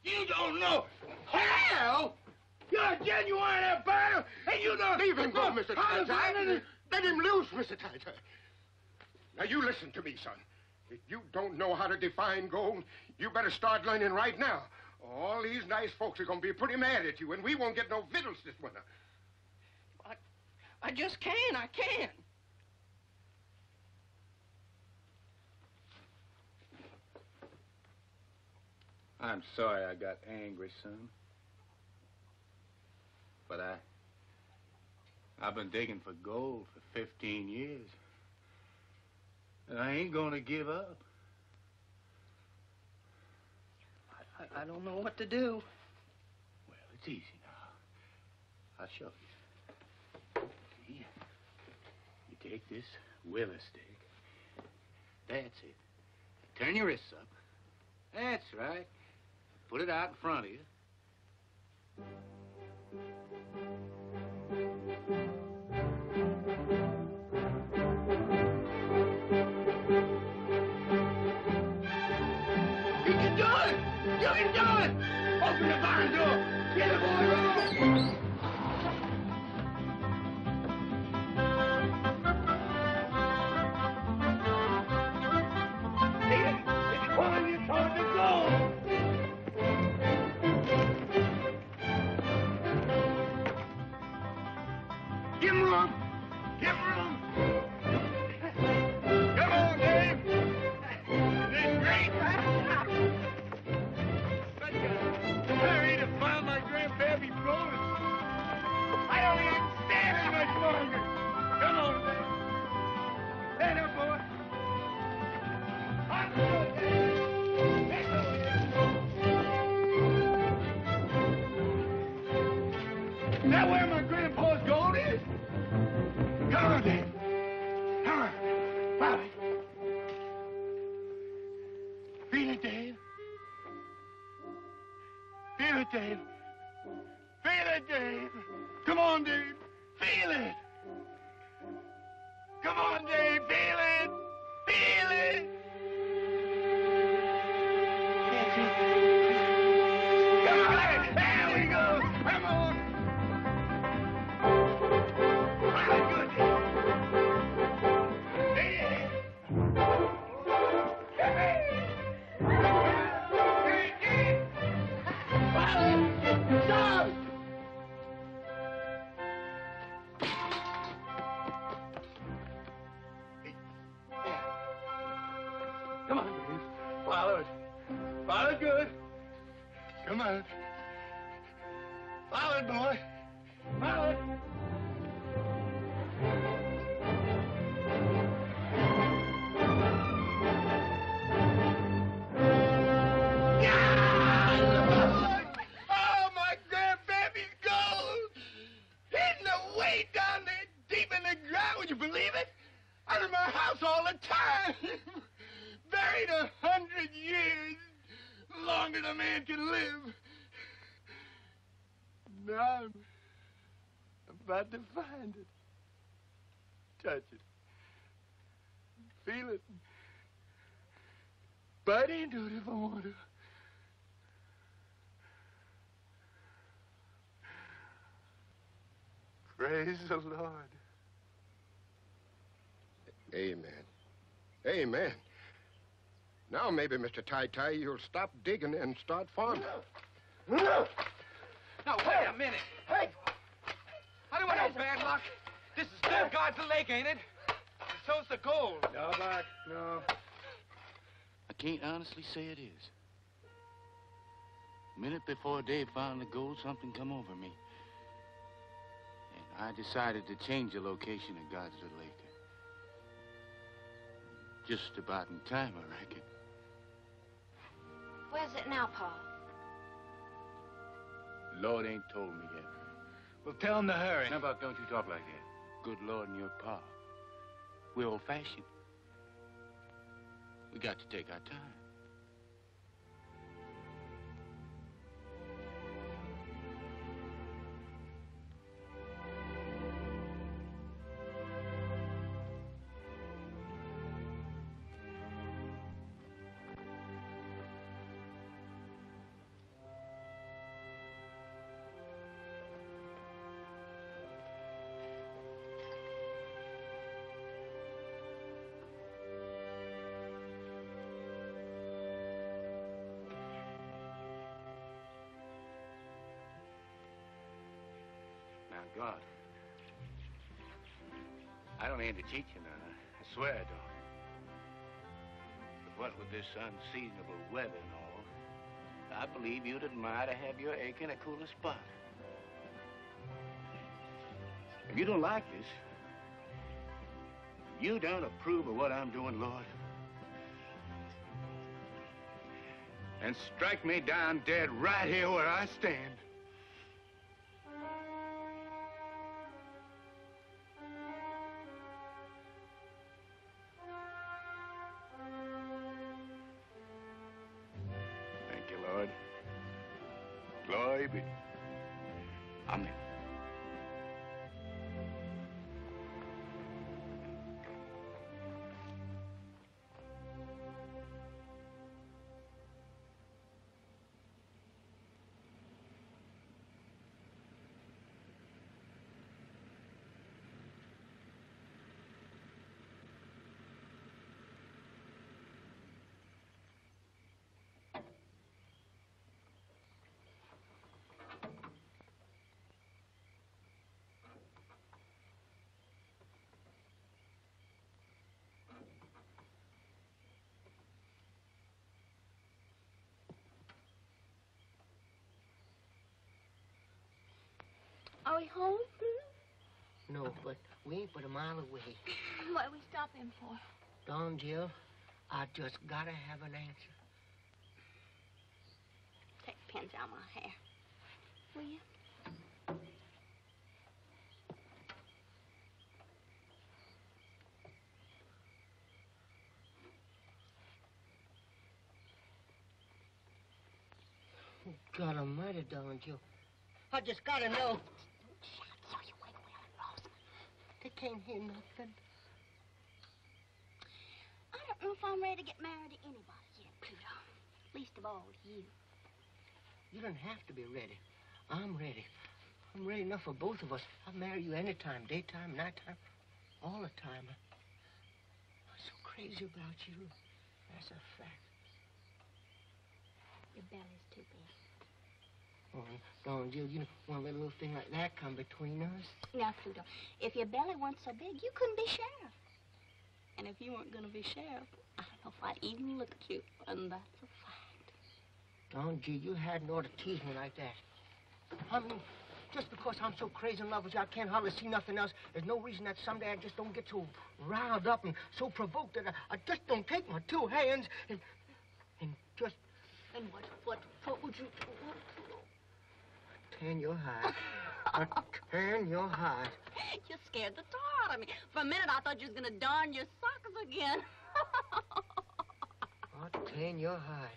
[SPEAKER 12] You don't know how? You're a genuine albino, and you don't... Leave him go, Mr. Ty-Ty. Let him loose, Mr. Ty-Ty. Now, you listen to me, son. If you don't know how to define gold, you better start learning right now. All these nice folks are going to be pretty mad at you, and we won't get no victuals this winter.
[SPEAKER 4] I just can't. I can't.
[SPEAKER 11] I'm sorry I got angry, son. But I've been digging for gold for 15 years. And I ain't gonna give up.
[SPEAKER 4] I don't know what to do.
[SPEAKER 11] Well, it's easy now. I'll show you. See? You take this willow stick. That's it. Turn your wrists up. That's right. Put it out in front of you.
[SPEAKER 12] You can do it! You can do it! Open the barn door! Get a boy room! It's pulling you toward the goal! Give him room! Give him room! Come on, Dave! This is great! Hurry to find my grandpappy's gold. I don't even stand it much longer. Come on, Dave. Stand up, boy. I'm good, Dave. Let's go, Dave. Is that where my grandpa's gold is? Come on, Dave. Come on, Dave. Follow it. Follow it good. Come on. Follow it, boy. Follow it. Oh, my grandbaby's gold! Hidden away down there deep in the ground. Would you believe it? Under my house all the time. Buried 100 years. Longer than a man can live. Now I'm about to find it. Touch it. Feel it. Bite into it if I want to. Praise the Lord.
[SPEAKER 15] Amen. Amen. Now maybe, Mr. Ty, you'll stop digging and start farming.
[SPEAKER 6] Now, wait a minute. Hey! I don't want no bad luck. This is still God's lake, ain't it? And so's the gold.
[SPEAKER 12] No, Buck, no.
[SPEAKER 11] I can't honestly say it is. A minute before Dave found the gold, something come over me. And I decided to change the location of God's little acre. Just about in time, I reckon.
[SPEAKER 7] Where's it now, Pa?
[SPEAKER 11] Lord ain't told me yet.
[SPEAKER 6] Well, tell him to hurry.
[SPEAKER 11] Now, Buck, don't you talk like that. Good Lord and your Pa. We're old-fashioned. We got to take our time. God, I don't aim to cheat you none. I swear I don't. But what with this unseasonable weather and all, I believe you'd admire to have your acre in a cooler spot. If you don't like this, you don't approve of what I'm doing, Lord, and strike me down dead right here where I stand. Glory be. Amen.
[SPEAKER 8] Are we home?
[SPEAKER 4] No, but we ain't but a mile away.
[SPEAKER 8] What are we stopping for?
[SPEAKER 4] Don, Jill, I just gotta have an answer.
[SPEAKER 8] Take the pins out of my hair. Will you?
[SPEAKER 4] God almighty, Don, Jill. I just gotta know.
[SPEAKER 8] So you wait where I'm lost.
[SPEAKER 4] They can't hear nothing.
[SPEAKER 8] I don't know if I'm ready to get married to anybody yet, Pluto. Least of all to you.
[SPEAKER 4] You don't have to be ready. I'm ready. I'm ready enough for both of us. I'll marry you anytime, daytime, nighttime, all the time. I'm so crazy about you. That's a fact.
[SPEAKER 8] Your belly's too big.
[SPEAKER 4] Oh, Don, Jill, you don't let a little thing like that come between us.
[SPEAKER 8] Now, Pluto, if your belly weren't so big, you couldn't be sheriff.
[SPEAKER 10] And if you weren't going to be sheriff, I don't know if I'd even look at you. And that's a fact.
[SPEAKER 4] Don't, gee, you hadn't ought to tease me like that. I mean, just because I'm so crazy in love with you, I can't hardly see nothing else. There's no reason that someday I just don't get so riled up and so provoked that I just don't take my two hands and just...
[SPEAKER 10] And what would you do?
[SPEAKER 4] Tan your hide. Tan your hide.
[SPEAKER 10] You scared the tar out of me. For a minute, I thought you was going to darn your socks again.
[SPEAKER 4] I'll tan your hide.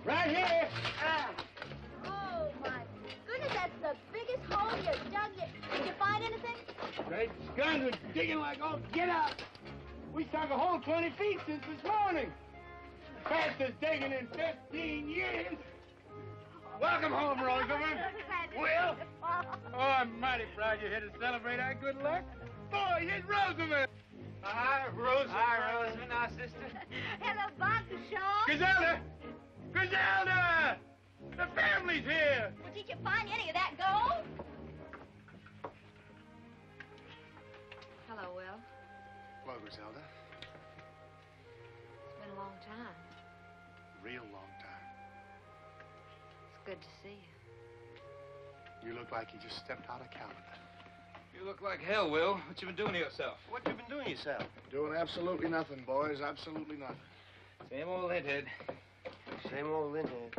[SPEAKER 8] Right here. Oh, my goodness, that's the biggest hole you dug yet. Did you find anything?
[SPEAKER 3] Great guns are digging like all get out. We sunk a hole 20 feet since this morning. Fastest digging in 15 years. Welcome home, Rosamund. Will? Oh, I'm mighty proud you're here to celebrate our good luck. Boy, here's Rosamund. Hi, Rosamund.
[SPEAKER 6] Hi, Rosamund, our sister.
[SPEAKER 8] Hello, Bob, Shaw.
[SPEAKER 3] Griselda! Griselda! The family's here.
[SPEAKER 8] Well, did you find any of that gold?
[SPEAKER 10] Hello, Will.
[SPEAKER 12] Hello, Griselda.
[SPEAKER 10] It's been a long time.
[SPEAKER 12] Real long time.
[SPEAKER 10] It's good to see you.
[SPEAKER 12] You look like you just stepped out of Canada.
[SPEAKER 6] You look like hell, Will. What you been doing to yourself?
[SPEAKER 12] What you been doing yourself? Doing absolutely nothing, boys. Absolutely nothing.
[SPEAKER 6] Same old linthead.
[SPEAKER 4] Same old linthead.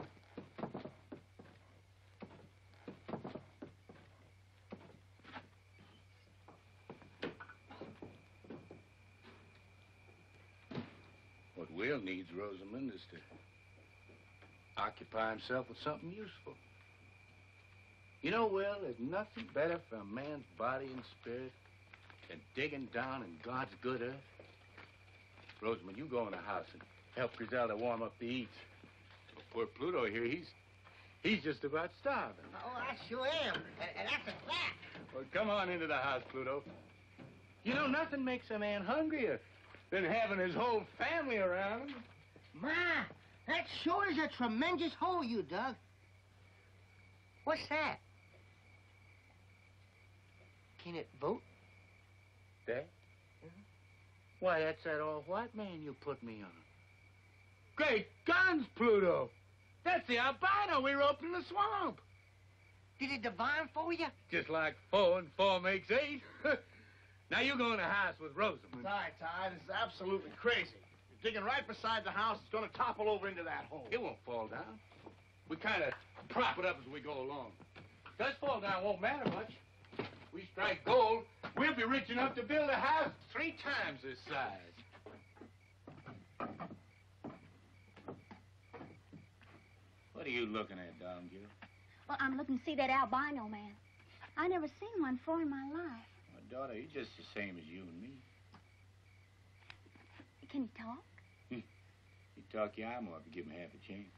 [SPEAKER 11] What Will needs, Rosamund, is to occupy himself with something useful. You know, Will, there's nothing better for a man's body and spirit than digging down in God's good earth. Rosamund, you go in the house and help Griselda warm up the eats. Poor Pluto here, he's just about starving.
[SPEAKER 4] Oh, I sure am. And that's a fact.
[SPEAKER 11] Well, come on into the house, Pluto. You know, nothing makes a man hungrier than having his whole family around him.
[SPEAKER 4] My, that sure is a tremendous hole you dug. What's that? Can it vote?
[SPEAKER 11] That? Why, that's that all-white man you put me on. Great guns, Pluto! That's the albino we roped in the swamp.
[SPEAKER 4] Did it divine for you?
[SPEAKER 11] Just like 4 and 4 makes 8. Now you go in the house with Rosamund.
[SPEAKER 12] Ty, this is absolutely crazy. You're digging right beside the house. It's going to topple over into that hole.
[SPEAKER 11] It won't fall down. We kind of prop it up as we go along. If it does fall down, it won't matter much. If we strike gold, we'll be rich enough to build a house 3 times this size. What are you looking at, Don Gill?
[SPEAKER 8] Well, I'm looking to see that albino man. I never seen one before in my life.
[SPEAKER 11] My daughter, he's just the same as you and me.
[SPEAKER 8] Can he talk?
[SPEAKER 11] He'd talk your arm off if you give him half a chance.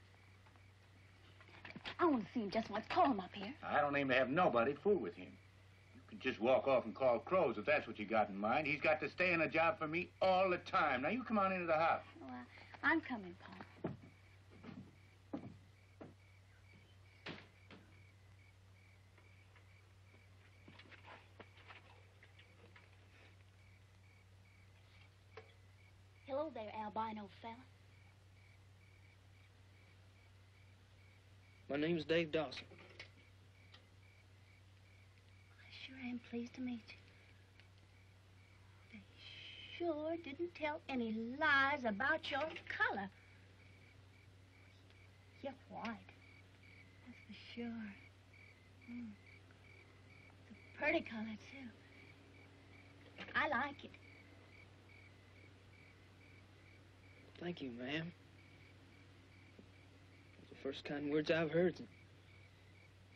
[SPEAKER 8] I want to see him just once. Call him up here.
[SPEAKER 11] I don't aim to have nobody fool with him. You can just walk off and call crows if that's what you got in mind. He's got to stay in a job for me all the time. Now, you come on into the house.
[SPEAKER 8] Oh, I'm coming, Paul. Hello there, albino fella.
[SPEAKER 4] My name's Dave Dawson.
[SPEAKER 8] I sure am pleased to meet you. They sure didn't tell any lies about your color. You're white. That's for sure. It's a pretty color, too. I like it.
[SPEAKER 16] Thank you, ma'am. Those are the first kind words I've heard.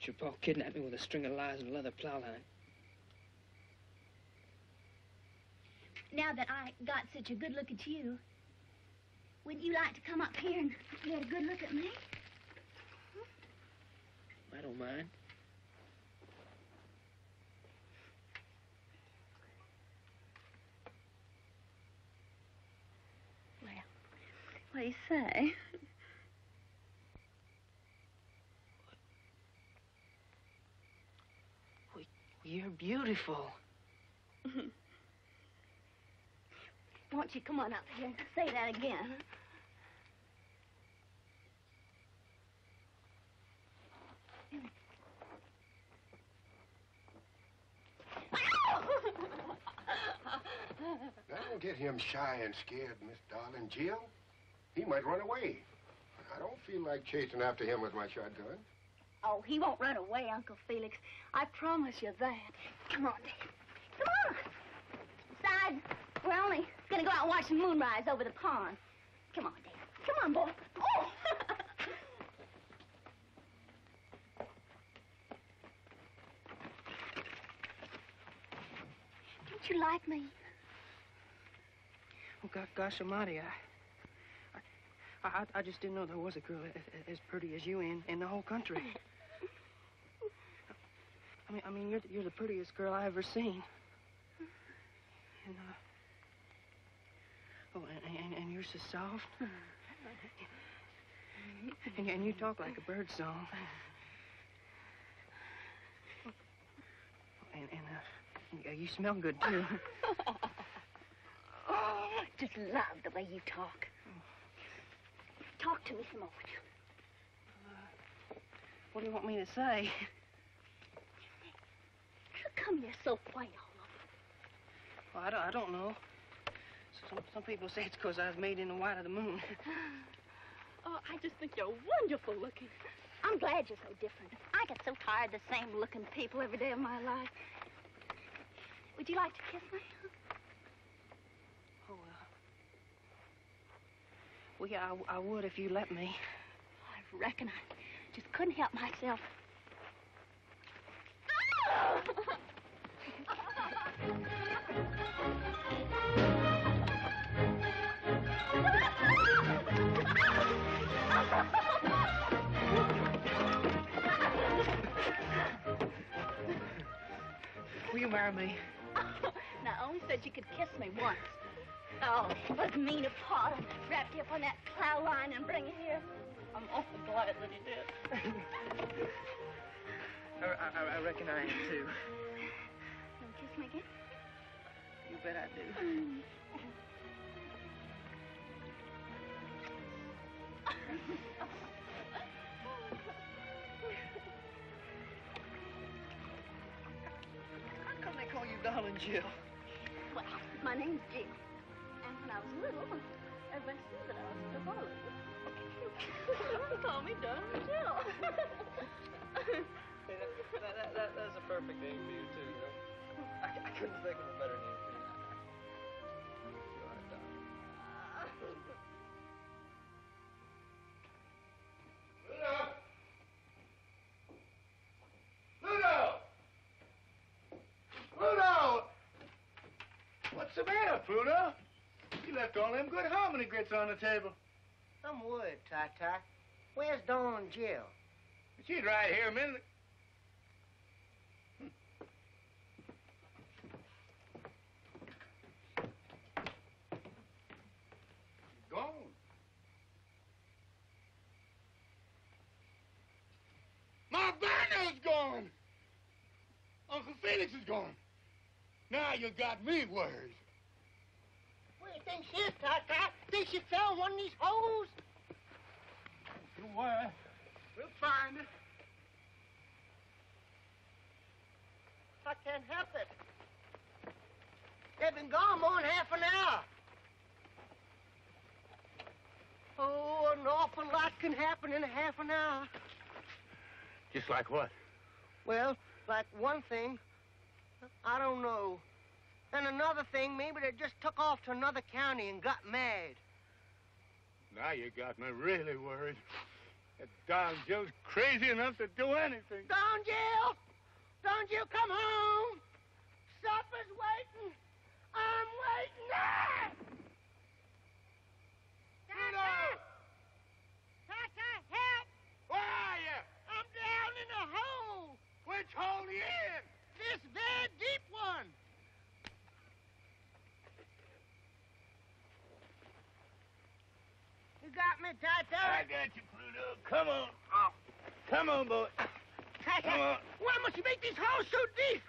[SPEAKER 16] Your pa kidnapped me with a string of lies and a leather plow line.
[SPEAKER 8] Now that I got such a good look at you, wouldn't you like to come up here and get a good look at me?
[SPEAKER 16] I don't mind.
[SPEAKER 8] Well, what do you say?
[SPEAKER 16] You're beautiful.
[SPEAKER 8] Won't you come on up here and say that again?
[SPEAKER 15] Don't get him shy and scared, Miss Darling Jill. He might run away. I don't feel like chasing after him with my shotgun.
[SPEAKER 8] Oh, he won't run away, Uncle Felix. I promise you that. Come on, Dad. Come on. Besides, we're only gonna go out and watch the moonrise over the pond. Come on, Dad. Come on, boy. Oh! Don't you like me?
[SPEAKER 16] Oh, gosh almighty, I just didn't know there was a girl as pretty as you in the whole country. I mean, you're the prettiest girl I ever seen. And, and you're so soft. And you talk like a bird song. And you smell good, too.
[SPEAKER 8] Oh, I just love the way you talk. Talk to me some more, would you?
[SPEAKER 16] What do you want me to say?
[SPEAKER 8] How come you're so white all over?
[SPEAKER 16] Well, I don't know. Some people say it's because I was made in the white of the moon.
[SPEAKER 8] Oh, I just think you're wonderful looking. I'm glad you're so different. I get so tired of the same looking people every day of my life. Would you like to kiss me?
[SPEAKER 16] Oh, well, yeah, I would if you let me.
[SPEAKER 8] I reckon I just couldn't help myself.
[SPEAKER 16] Will you marry me?
[SPEAKER 8] Now, I only said you could kiss me once. Oh, it was mean of Pa to wrap you up on that plow line and bring you here. I'm awful glad that he did.
[SPEAKER 16] I reckon I am, too.
[SPEAKER 8] Wanna kiss me again?
[SPEAKER 16] You bet I do. How come they call you Darling Jill?
[SPEAKER 8] Well, my name's Jill. And when I was little, everybody said that I was the Darling. They call me Darling Jill.
[SPEAKER 16] That's a perfect name for you, too. I couldn't think of a better name for you. You are, darling.
[SPEAKER 3] Pluto! Pluto! What's the matter, Pluto? You left all them good hominy grits on the table.
[SPEAKER 4] Some word, Ty. Where's Dawn Jill?
[SPEAKER 3] She's right here a minute. Gone. My Verna's gone. Uncle Felix is gone. Now you got me worried.
[SPEAKER 4] What do you think she is, Ty? Think she fell in one of these holes?
[SPEAKER 3] Don't worry. We'll find her.
[SPEAKER 4] I can't help it. They've been gone more than half an hour. Oh, an awful lot can happen in a half an hour.
[SPEAKER 3] Just like what?
[SPEAKER 4] Well, like one thing, I don't know. And another thing, maybe they just took off to another county and got married.
[SPEAKER 3] Now you got me really worried. That Don Jill's crazy enough to do anything.
[SPEAKER 4] Don Jill! Don Jill, come home! Supper's waiting! I'm waiting! Ah! Tata! Tata, help!
[SPEAKER 3] Where are you?
[SPEAKER 4] I'm down in a hole!
[SPEAKER 3] Which hole are you in?
[SPEAKER 4] This very deep one! You got me, Tata?
[SPEAKER 3] I got you, Pluto. Come on. Oh. Come on, boy.
[SPEAKER 4] Tata,
[SPEAKER 3] Come on.
[SPEAKER 4] why must you make these holes so deep?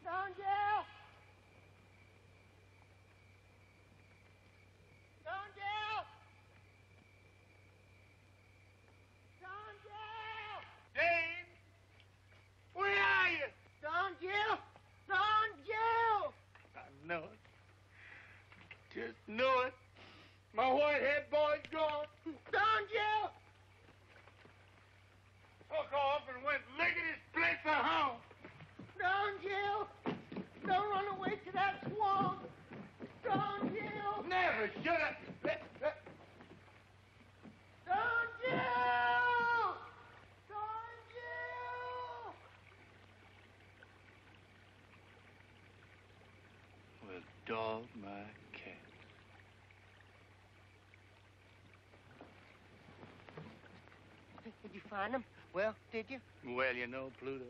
[SPEAKER 4] Don Jill! Don Jill! Don Jill!
[SPEAKER 3] Dave! Where are you?
[SPEAKER 4] Don Jill! Don Jill!
[SPEAKER 3] I know it. Just knew it. My white-head boy's gone.
[SPEAKER 4] Don Jill!
[SPEAKER 3] Took off and went lickety-split for home.
[SPEAKER 4] Don Jill! Don't run away to that swamp! Don Jill!
[SPEAKER 3] Never should have.
[SPEAKER 4] Don Jill! Don Jill!
[SPEAKER 3] Well, dog my cat.
[SPEAKER 4] Did you find him? Well, did you?
[SPEAKER 3] Well, you know, Pluto,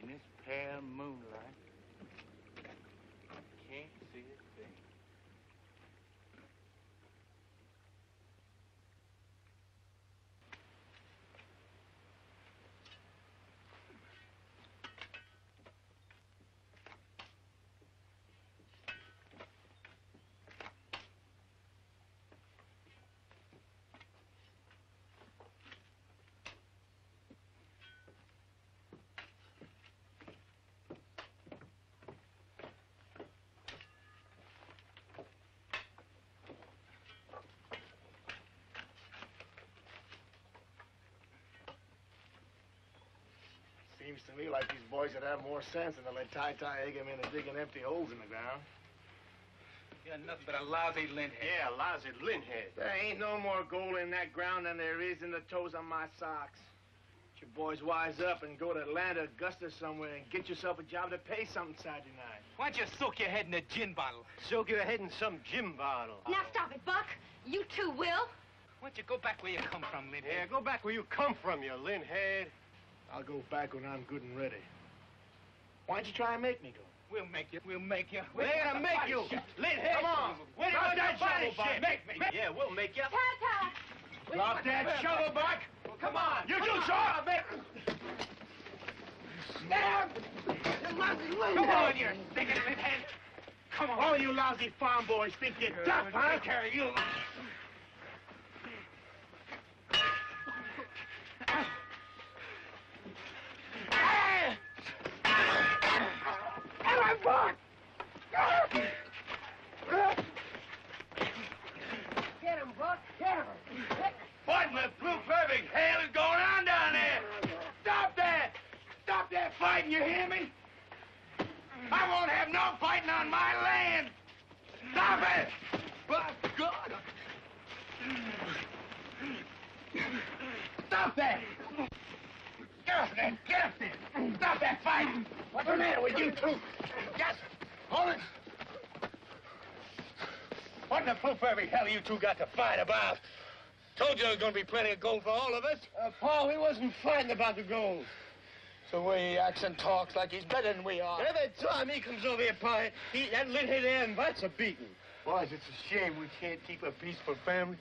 [SPEAKER 3] in this pale moonlight, can't see a thing.
[SPEAKER 12] Seems to me like these boys would have more sense than to let Ty egg him into digging empty holes in the ground.
[SPEAKER 5] You're nothing but a lousy lint-head.
[SPEAKER 12] Yeah, lousy lint-head. There ain't no more gold in that ground than there is in the toes on my socks. Get your boys wise up and go to Atlanta, Augusta somewhere and get yourself a job to pay something Saturday night.
[SPEAKER 5] Why don't you soak your head in a gin bottle?
[SPEAKER 9] Soak your head in some gin bottle.
[SPEAKER 7] Now stop it, Buck. You too, Will.
[SPEAKER 5] Why don't you go back where you come from, lint-head?
[SPEAKER 9] Yeah, go back where you come from, you lint-head.
[SPEAKER 12] I'll go back when I'm good and ready. Why don't you try and make me go?
[SPEAKER 5] We'll make you. We'll make you.
[SPEAKER 9] We're gonna make you. Lint-head. Come on.
[SPEAKER 5] Where
[SPEAKER 9] Drop
[SPEAKER 5] do you
[SPEAKER 9] that
[SPEAKER 5] want
[SPEAKER 9] shovel,
[SPEAKER 5] your
[SPEAKER 9] Buck.
[SPEAKER 5] body
[SPEAKER 9] Make me. Yeah, we'll make you.
[SPEAKER 7] Tata!
[SPEAKER 9] Drop that shovel, Buck.
[SPEAKER 5] Come on.
[SPEAKER 9] You too, Shaw.
[SPEAKER 5] Come on, you stinking lint-head. Come on.
[SPEAKER 12] All you lousy farm boys think you're tough, huh?
[SPEAKER 5] Take care of you.
[SPEAKER 4] Get him, Buck! Get him!
[SPEAKER 3] What in the blue perfect hell is going on down there? Stop that! Stop that fighting, you hear me? I won't have no fighting on my land! Stop it! By God! Stop that! Get up there! Get up there! Stop that fight! What's the matter with you two? Just hold it! What in the blue perfect hell you two got to fight about? Told you there was going to be plenty of gold for all of us.
[SPEAKER 12] Paul, he wasn't fighting about the gold. So the way he acts and talks like he's better than we are.
[SPEAKER 9] Every time he comes over here, Pa, that lint-head there invites a beating.
[SPEAKER 12] Boys, it's a shame we can't keep a peaceful family.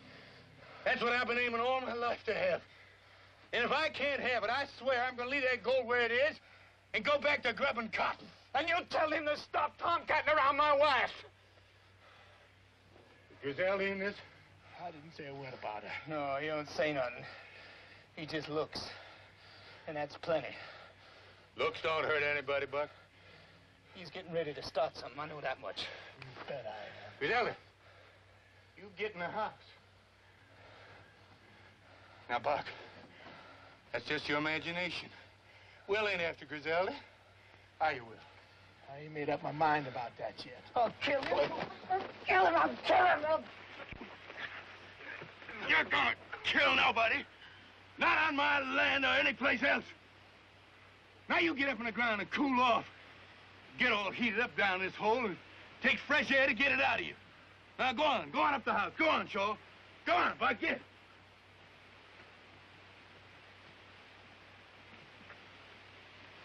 [SPEAKER 3] That's what I've been aiming all my life to have. And if I can't have it, I swear I'm going to leave that gold where it is and go back to grubbing cotton.
[SPEAKER 12] And you tell him to stop tomcatting around my wife. Griselda in this? I didn't say a word about her.
[SPEAKER 5] No, he don't say nothing. He just looks. And that's plenty.
[SPEAKER 3] Looks don't hurt anybody, Buck.
[SPEAKER 5] He's getting ready to start something. I know that much.
[SPEAKER 12] Bet I am.
[SPEAKER 3] Griselda, you get in the house. Now, Buck, that's just your imagination. Will ain't after Griselda. Are you, Will? I ain't made up my mind about that yet.
[SPEAKER 4] I'll kill him. I'll kill him. I'll kill him.
[SPEAKER 12] You're gonna kill nobody. Not on my land or any place else. Now you get up on the ground and cool off. Get all heated up down this hole and take fresh air to get it out of you. Now go on up the house. Go on, Shaw. Go on, Buck, get.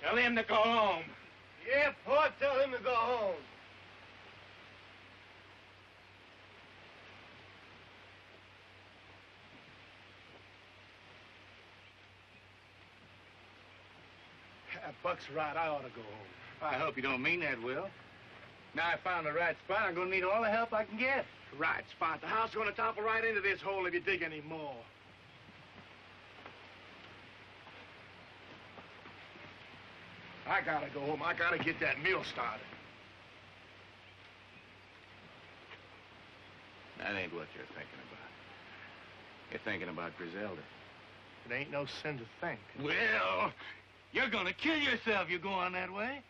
[SPEAKER 12] Tell him to go home.
[SPEAKER 4] Yeah, Paul, tell him to go home.
[SPEAKER 3] Buck's right. I ought to go home.
[SPEAKER 11] I hope you don't mean that, Will. Now I found the right spot. I'm going to need all the help I can get.
[SPEAKER 3] Right spot. The house is going to topple right into this hole if you dig any more. I gotta go home. I gotta get that mill started.
[SPEAKER 11] That ain't what you're thinking about. You're thinking about Griselda.
[SPEAKER 3] It ain't no sin to think.
[SPEAKER 12] Well, you're gonna kill yourself if you go on that way.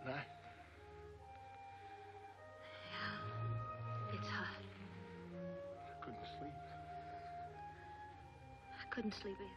[SPEAKER 3] Night.
[SPEAKER 10] Yeah, it's hot.
[SPEAKER 3] I couldn't sleep.
[SPEAKER 10] I couldn't sleep either.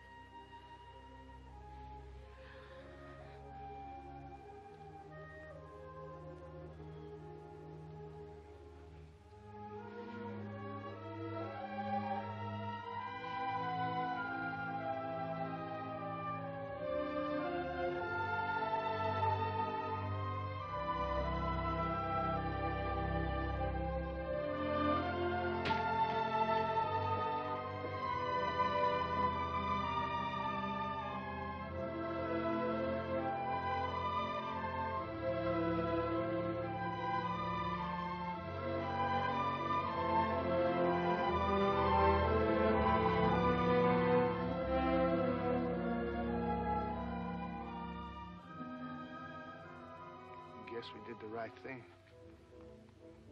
[SPEAKER 3] Guess we did the right thing.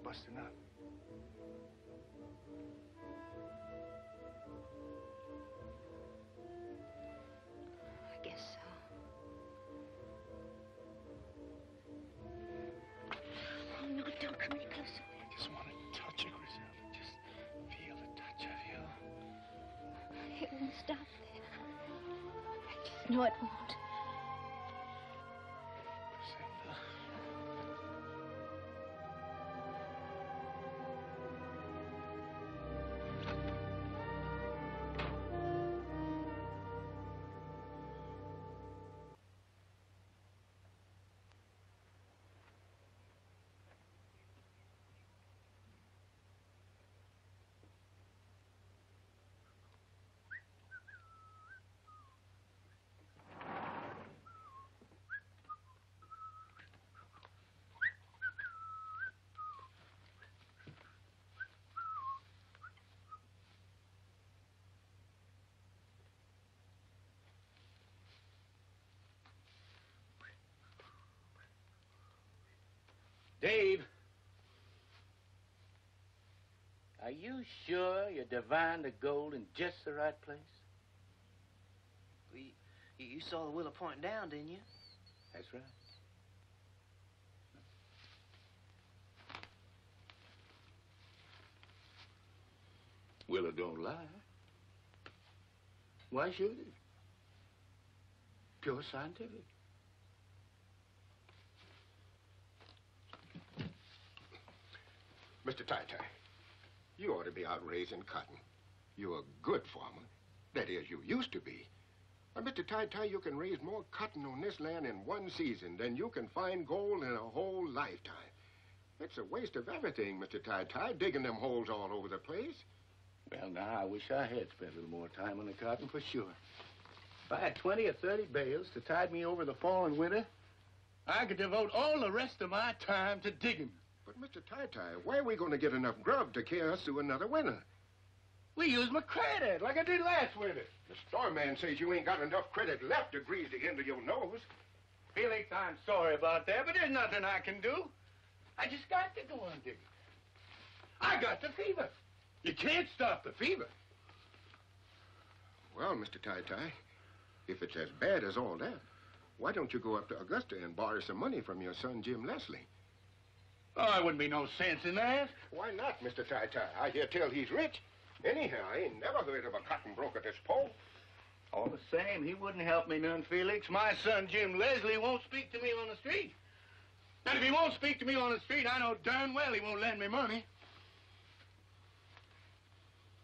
[SPEAKER 3] Busting up.
[SPEAKER 10] I guess so. Oh, no, don't come any closer.
[SPEAKER 3] I just want to touch you, Griselda. Just feel the touch of you.
[SPEAKER 10] It won't stop there. I just know it won't.
[SPEAKER 11] Dave. Are you sure you divined the gold in just the right place?
[SPEAKER 16] You saw the willow pointing down, didn't you?
[SPEAKER 11] That's right. Willow don't lie. Why should it? Pure scientific.
[SPEAKER 15] Mr. Ty, you ought to be out raising cotton. You're a good farmer. That is, you used to be. Mr. Ty, you can raise more cotton on this land in one season than you can find gold in a whole lifetime. It's a waste of everything, Mr. Ty, digging them holes all over the place.
[SPEAKER 11] Well, now, I wish I had spent a little more time on the cotton for sure. If I had 20 or 30 bales to tide me over the fall and winter, I could devote all the rest of my time to digging.
[SPEAKER 15] But, Mr. Ty, where are we going to get enough grub to carry us through another winter?
[SPEAKER 11] We use my credit, like I did last winter.
[SPEAKER 15] The store man says you ain't got enough credit left to grease the end of your nose.
[SPEAKER 11] Felix, I'm sorry about that, but there's nothing I can do. I just got to go on digging. I got the fever. You can't stop the fever.
[SPEAKER 15] Well, Mr. Ty, if it's as bad as all that, why don't you go up to Augusta and borrow some money from your son, Jim Leslie?
[SPEAKER 11] Oh, there wouldn't be no sense in that.
[SPEAKER 15] Why not, Mr. Ty? I hear tell he's rich. Anyhow, I ain't never heard of a cotton broker this pole.
[SPEAKER 11] All the same, he wouldn't help me none, Felix. My son, Jim Leslie, won't speak to me on the street. And if he won't speak to me on the street, I know darn well he won't lend me money.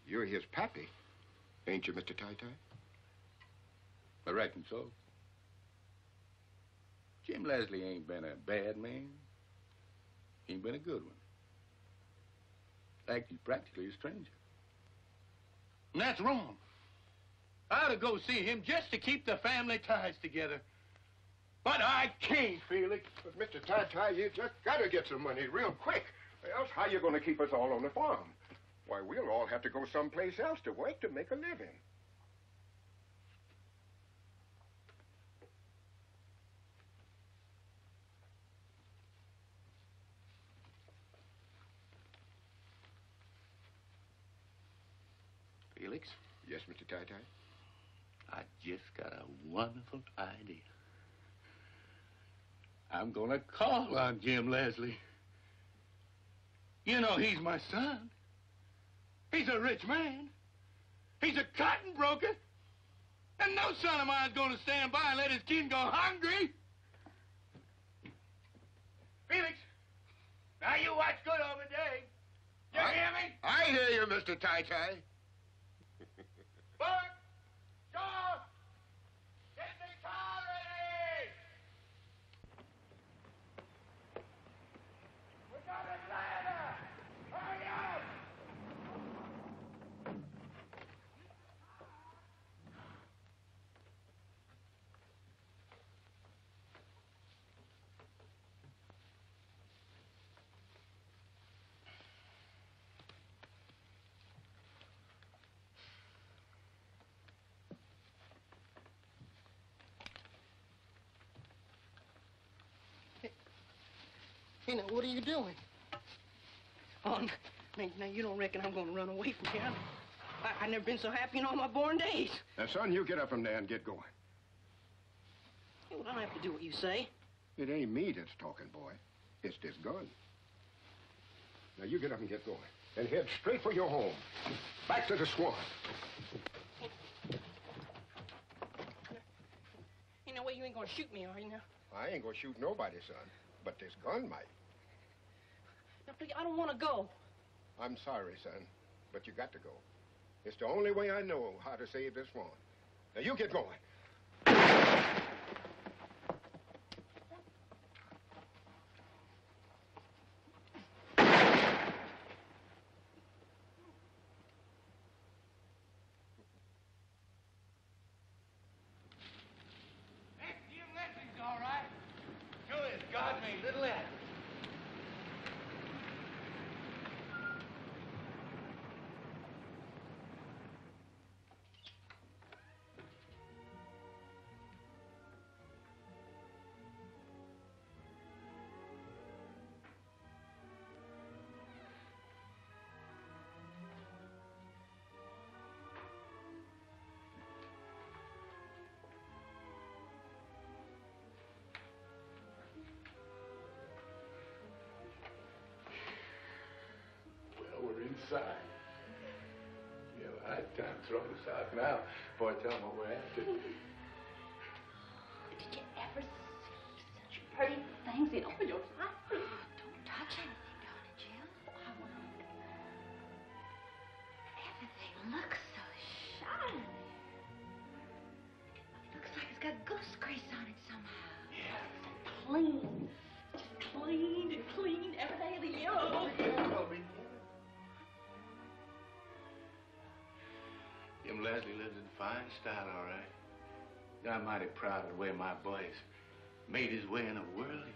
[SPEAKER 15] You're his pappy, ain't you, Mr. Ty?
[SPEAKER 11] I reckon so. Jim Leslie ain't been a bad man. He ain't been a good one. In fact, he's practically a stranger. And that's wrong. I ought to go see him just to keep the family ties together. But I can't, Felix.
[SPEAKER 15] But, Mr. Ty, you just gotta get some money real quick. Or else how you gonna keep us all on the farm? Why, we'll all have to go someplace else to work to make a living.
[SPEAKER 11] Felix?
[SPEAKER 15] Yes, Mr. Ty?
[SPEAKER 11] I just got a wonderful idea. I'm gonna call on Jim Leslie. You know, he's my son. He's a rich man. He's a cotton broker. And no son of mine's gonna stand by and let his kin go hungry. Felix, now you watch good over Dave. You hear me?
[SPEAKER 15] I hear you, Mr. Ty.
[SPEAKER 11] Buck, Shaw, get the car ready! We got a ladder! Hurry up!
[SPEAKER 4] Hey, now, what are you doing? Oh, now you don't reckon I'm going to run away from here? I've never been so happy in all my born days.
[SPEAKER 15] Now, son, you get up from there and get going.
[SPEAKER 4] Hey, well, I don't have to do what you say.
[SPEAKER 15] It ain't me that's talking, boy. It's this gun. Now, you get up and get going. And head straight for your home. Back to the swamp.
[SPEAKER 4] Hey, now, wait, you ain't going to shoot me, are you, now?
[SPEAKER 15] I ain't gonna shoot nobody, son. But this gun might.
[SPEAKER 4] Now, please, I don't want to go.
[SPEAKER 15] I'm sorry, son, but you got to go. It's the only way I know how to save this swamp. Now, you get going.
[SPEAKER 11] Jim Leslie's all right. Sure is God made little Acre. throats out now before I tell them what we're after.
[SPEAKER 8] Did you ever see such pretty things in all your life?
[SPEAKER 10] Don't touch anything, darling Jill.
[SPEAKER 8] I won't. Everything looks so shiny. It looks like it's got goose grease on it somehow.
[SPEAKER 11] Yeah.
[SPEAKER 8] Clean. Just clean and clean every day of the year.
[SPEAKER 11] Jim Leslie lives in fine style, all right. I'm mighty proud of the way my boy's made his way in the world.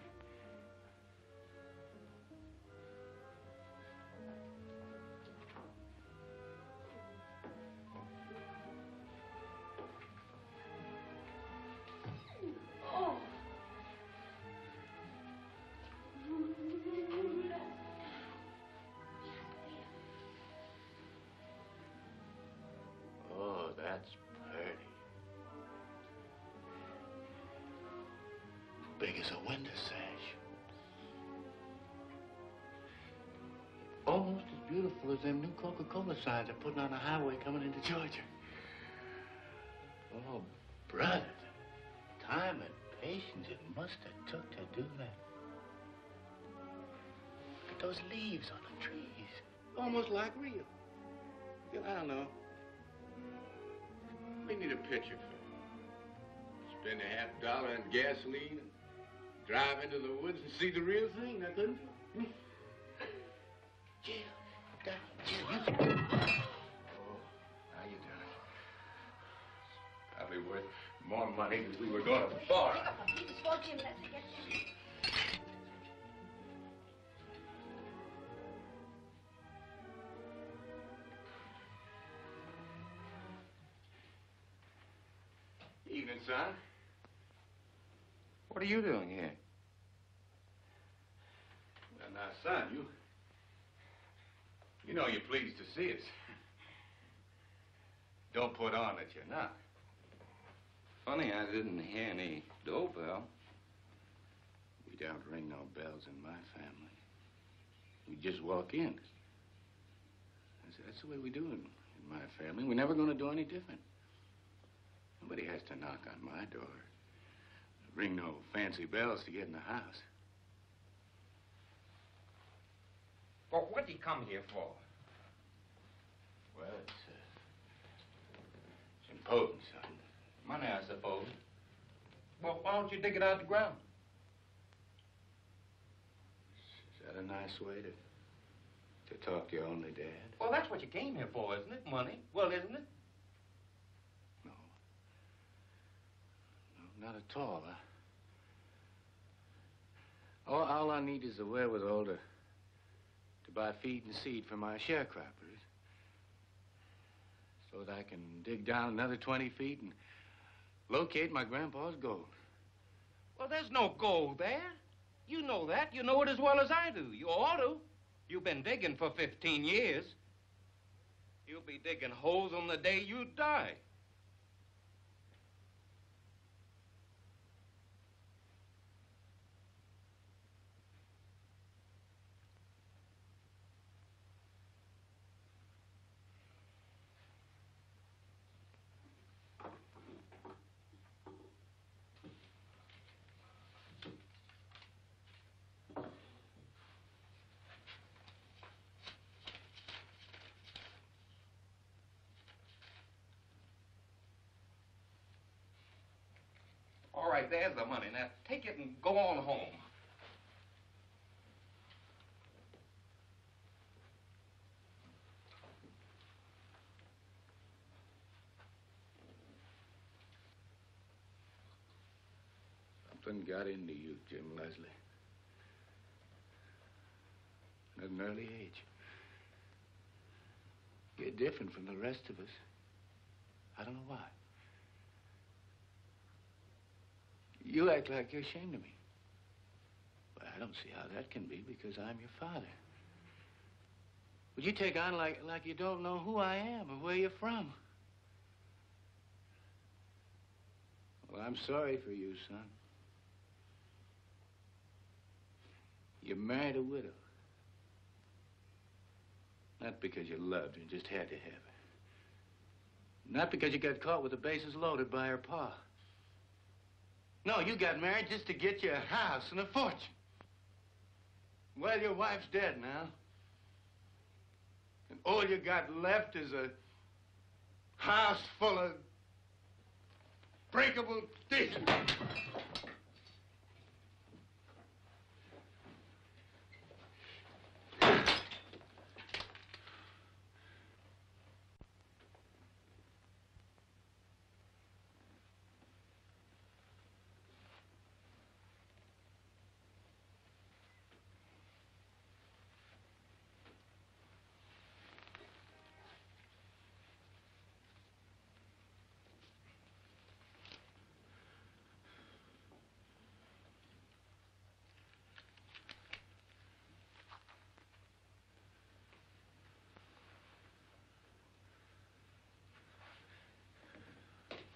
[SPEAKER 8] Oh.
[SPEAKER 11] Oh, that's pretty. Big as a window sash. Almost as beautiful as them new Coca-Cola signs they're putting on the highway coming into Georgia. Oh, brother, the time and patience it must have took to do that. Look at those leaves on the trees. Almost like real. I don't know. We need a picture for it. Spend $50 on gasoline and drive into the woods and see the real thing, now couldn't you? Jill, you... Oh, how you doing? Probably worth more money than we were going to borrow.
[SPEAKER 8] Pick up a piece for Jim. Let's get Jim.
[SPEAKER 11] Evening, son. What are you doing here? Well, now, son, you know you're pleased to see us. Don't put on that you're not.
[SPEAKER 14] Funny, I didn't hear any doorbell.
[SPEAKER 11] We don't ring no bells in my family. We just walk in. That's the way we do it in my family. We're never going to do any different. Nobody has to knock on my door. Ring no fancy bells to get in the house.
[SPEAKER 6] Well, what did he come here for?
[SPEAKER 11] Well, it's important, son.
[SPEAKER 6] Money, I suppose. Well, why don't you dig it out of the ground?
[SPEAKER 11] Is that a nice way to talk to your only dad?
[SPEAKER 6] Well, that's what you came here for, isn't it? Money. Well, isn't it?
[SPEAKER 11] No, not at all. All I need is the wherewithal to buy feed and seed for my sharecroppers, so that I can dig down another 20 feet and locate my grandpa's gold.
[SPEAKER 6] Well, there's no gold there. You know that. You know it as well as I do. You ought to. You've been digging for 15 years. You'll be digging holes on the day you die. All right, there's the money. Now, take it and go on home.
[SPEAKER 11] Something got into you, Jim Leslie. At an early age. You're different from the rest of us. I don't know why. You act like you're ashamed of me. Well, I don't see how that can be, because I'm your father. But you take on like you don't know who I am or where you're from. Well, I'm sorry for you, son. You married a widow. Not because you loved her, just had to have her. Not because you got caught with the bases loaded by her pa. No, you got married just to get you a house and a fortune. Well, your wife's dead now. And all you got left is a house full of breakable dishes.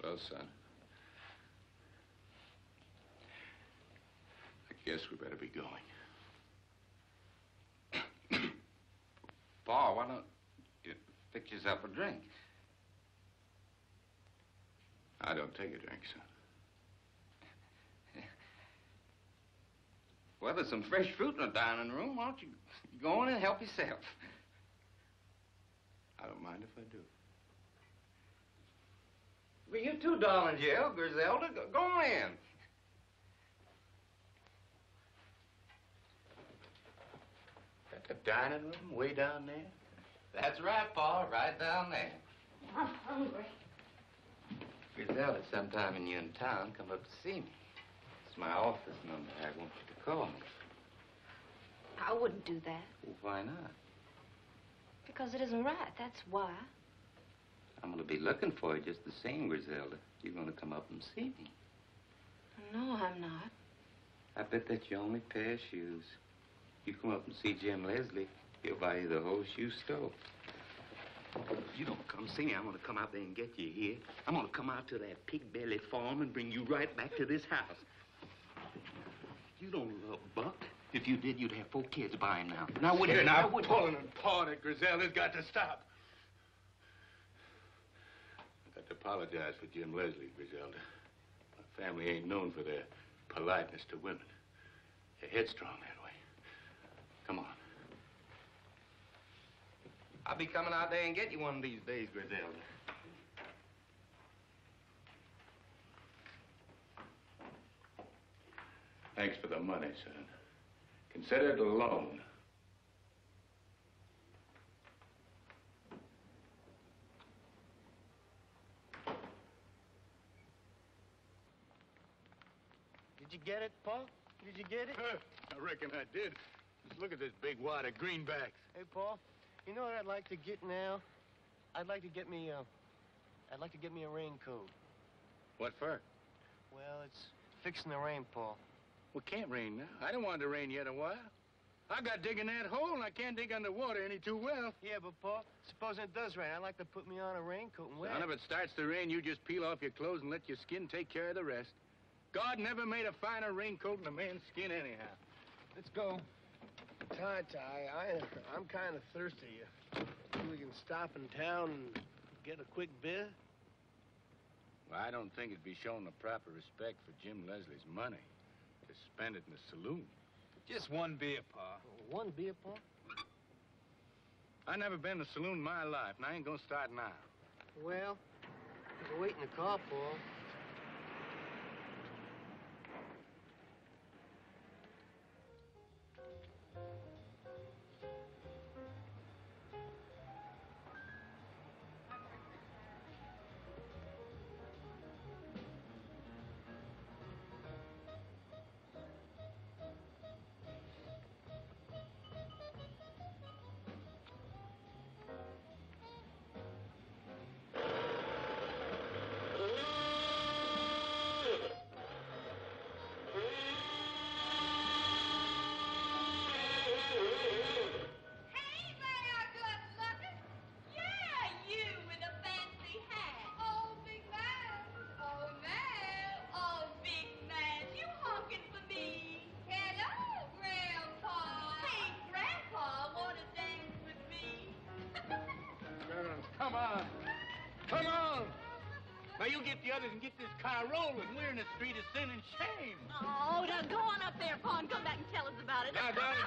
[SPEAKER 14] Well, son, I guess we better be going.
[SPEAKER 6] Pa, why don't you fix yourself a drink?
[SPEAKER 14] I don't take a drink, son.
[SPEAKER 6] Well, there's some fresh fruit in the dining room. Why don't you go in and help yourself?
[SPEAKER 14] I don't mind if I do.
[SPEAKER 6] Well, you too, darling Jill, Griselda. Go on in.
[SPEAKER 11] Got the dining room way down there?
[SPEAKER 6] That's right, Pa, right down there.
[SPEAKER 8] I'm hungry.
[SPEAKER 6] Griselda, sometime when you're in town, come up to see me. It's my office number. I want you to call me.
[SPEAKER 7] I wouldn't do that.
[SPEAKER 6] Well, why not?
[SPEAKER 7] Because it isn't right, that's why.
[SPEAKER 6] I'm going to be looking for you just the same, Griselda. You're going to come up and see me.
[SPEAKER 7] No, I'm not.
[SPEAKER 6] I bet that's your only pair of shoes. You come up and see Jim Leslie, he'll buy you the whole shoe store. If you don't come see me, I'm going to come out there and get you here. I'm going to come out to that pig belly farm and bring you right back to this house. You don't love Buck. If you did, you'd have 4 kids by him now. Now, wouldn't you?
[SPEAKER 11] Now, pulling and pawing at Griselda's got to stop. I got to apologize for Jim Leslie, Griselda. My family ain't known for their politeness to women. They're headstrong that way. Come on.
[SPEAKER 6] I'll be coming out there and get you one of these days, Griselda.
[SPEAKER 11] Thanks for the money, son. Consider it a loan.
[SPEAKER 12] Did you get it, Paul? Did you get it?
[SPEAKER 11] I reckon I did. Just look at this big wad of greenbacks.
[SPEAKER 12] Hey, Paul, you know what I'd like to get now? I'd like to get me a raincoat.
[SPEAKER 11] What for?
[SPEAKER 12] Well, it's fixing the rain, Paul.
[SPEAKER 11] Well, it can't rain now. I don't want it to rain yet a while. I got digging that hole, and I can't dig underwater any too well.
[SPEAKER 12] Yeah, but, Paul, supposing it does rain, I'd like to put me on a raincoat and wear
[SPEAKER 11] Son,
[SPEAKER 12] it.
[SPEAKER 11] if it starts to rain, you just peel off your clothes and let your skin take care of the rest. God never made a finer raincoat than a man's skin anyhow.
[SPEAKER 12] Let's go. Ty, I'm kind of thirsty. Think we can stop in town and get a quick beer?
[SPEAKER 11] Well, I don't think it'd be showing the proper respect for Jim Leslie's money to spend it in a saloon.
[SPEAKER 5] Just one beer, Pa.
[SPEAKER 12] One beer, Paul?
[SPEAKER 11] I never been to a saloon in my life, and I ain't gonna start now.
[SPEAKER 12] Well, we'll wait in the car, Paul.
[SPEAKER 11] Come on. Come on. Now, you get the others and get this car rolling. We're in the street of sin and shame.
[SPEAKER 8] Oh, now go on up there, Pa, and come back and tell us about it.
[SPEAKER 11] Now, darling,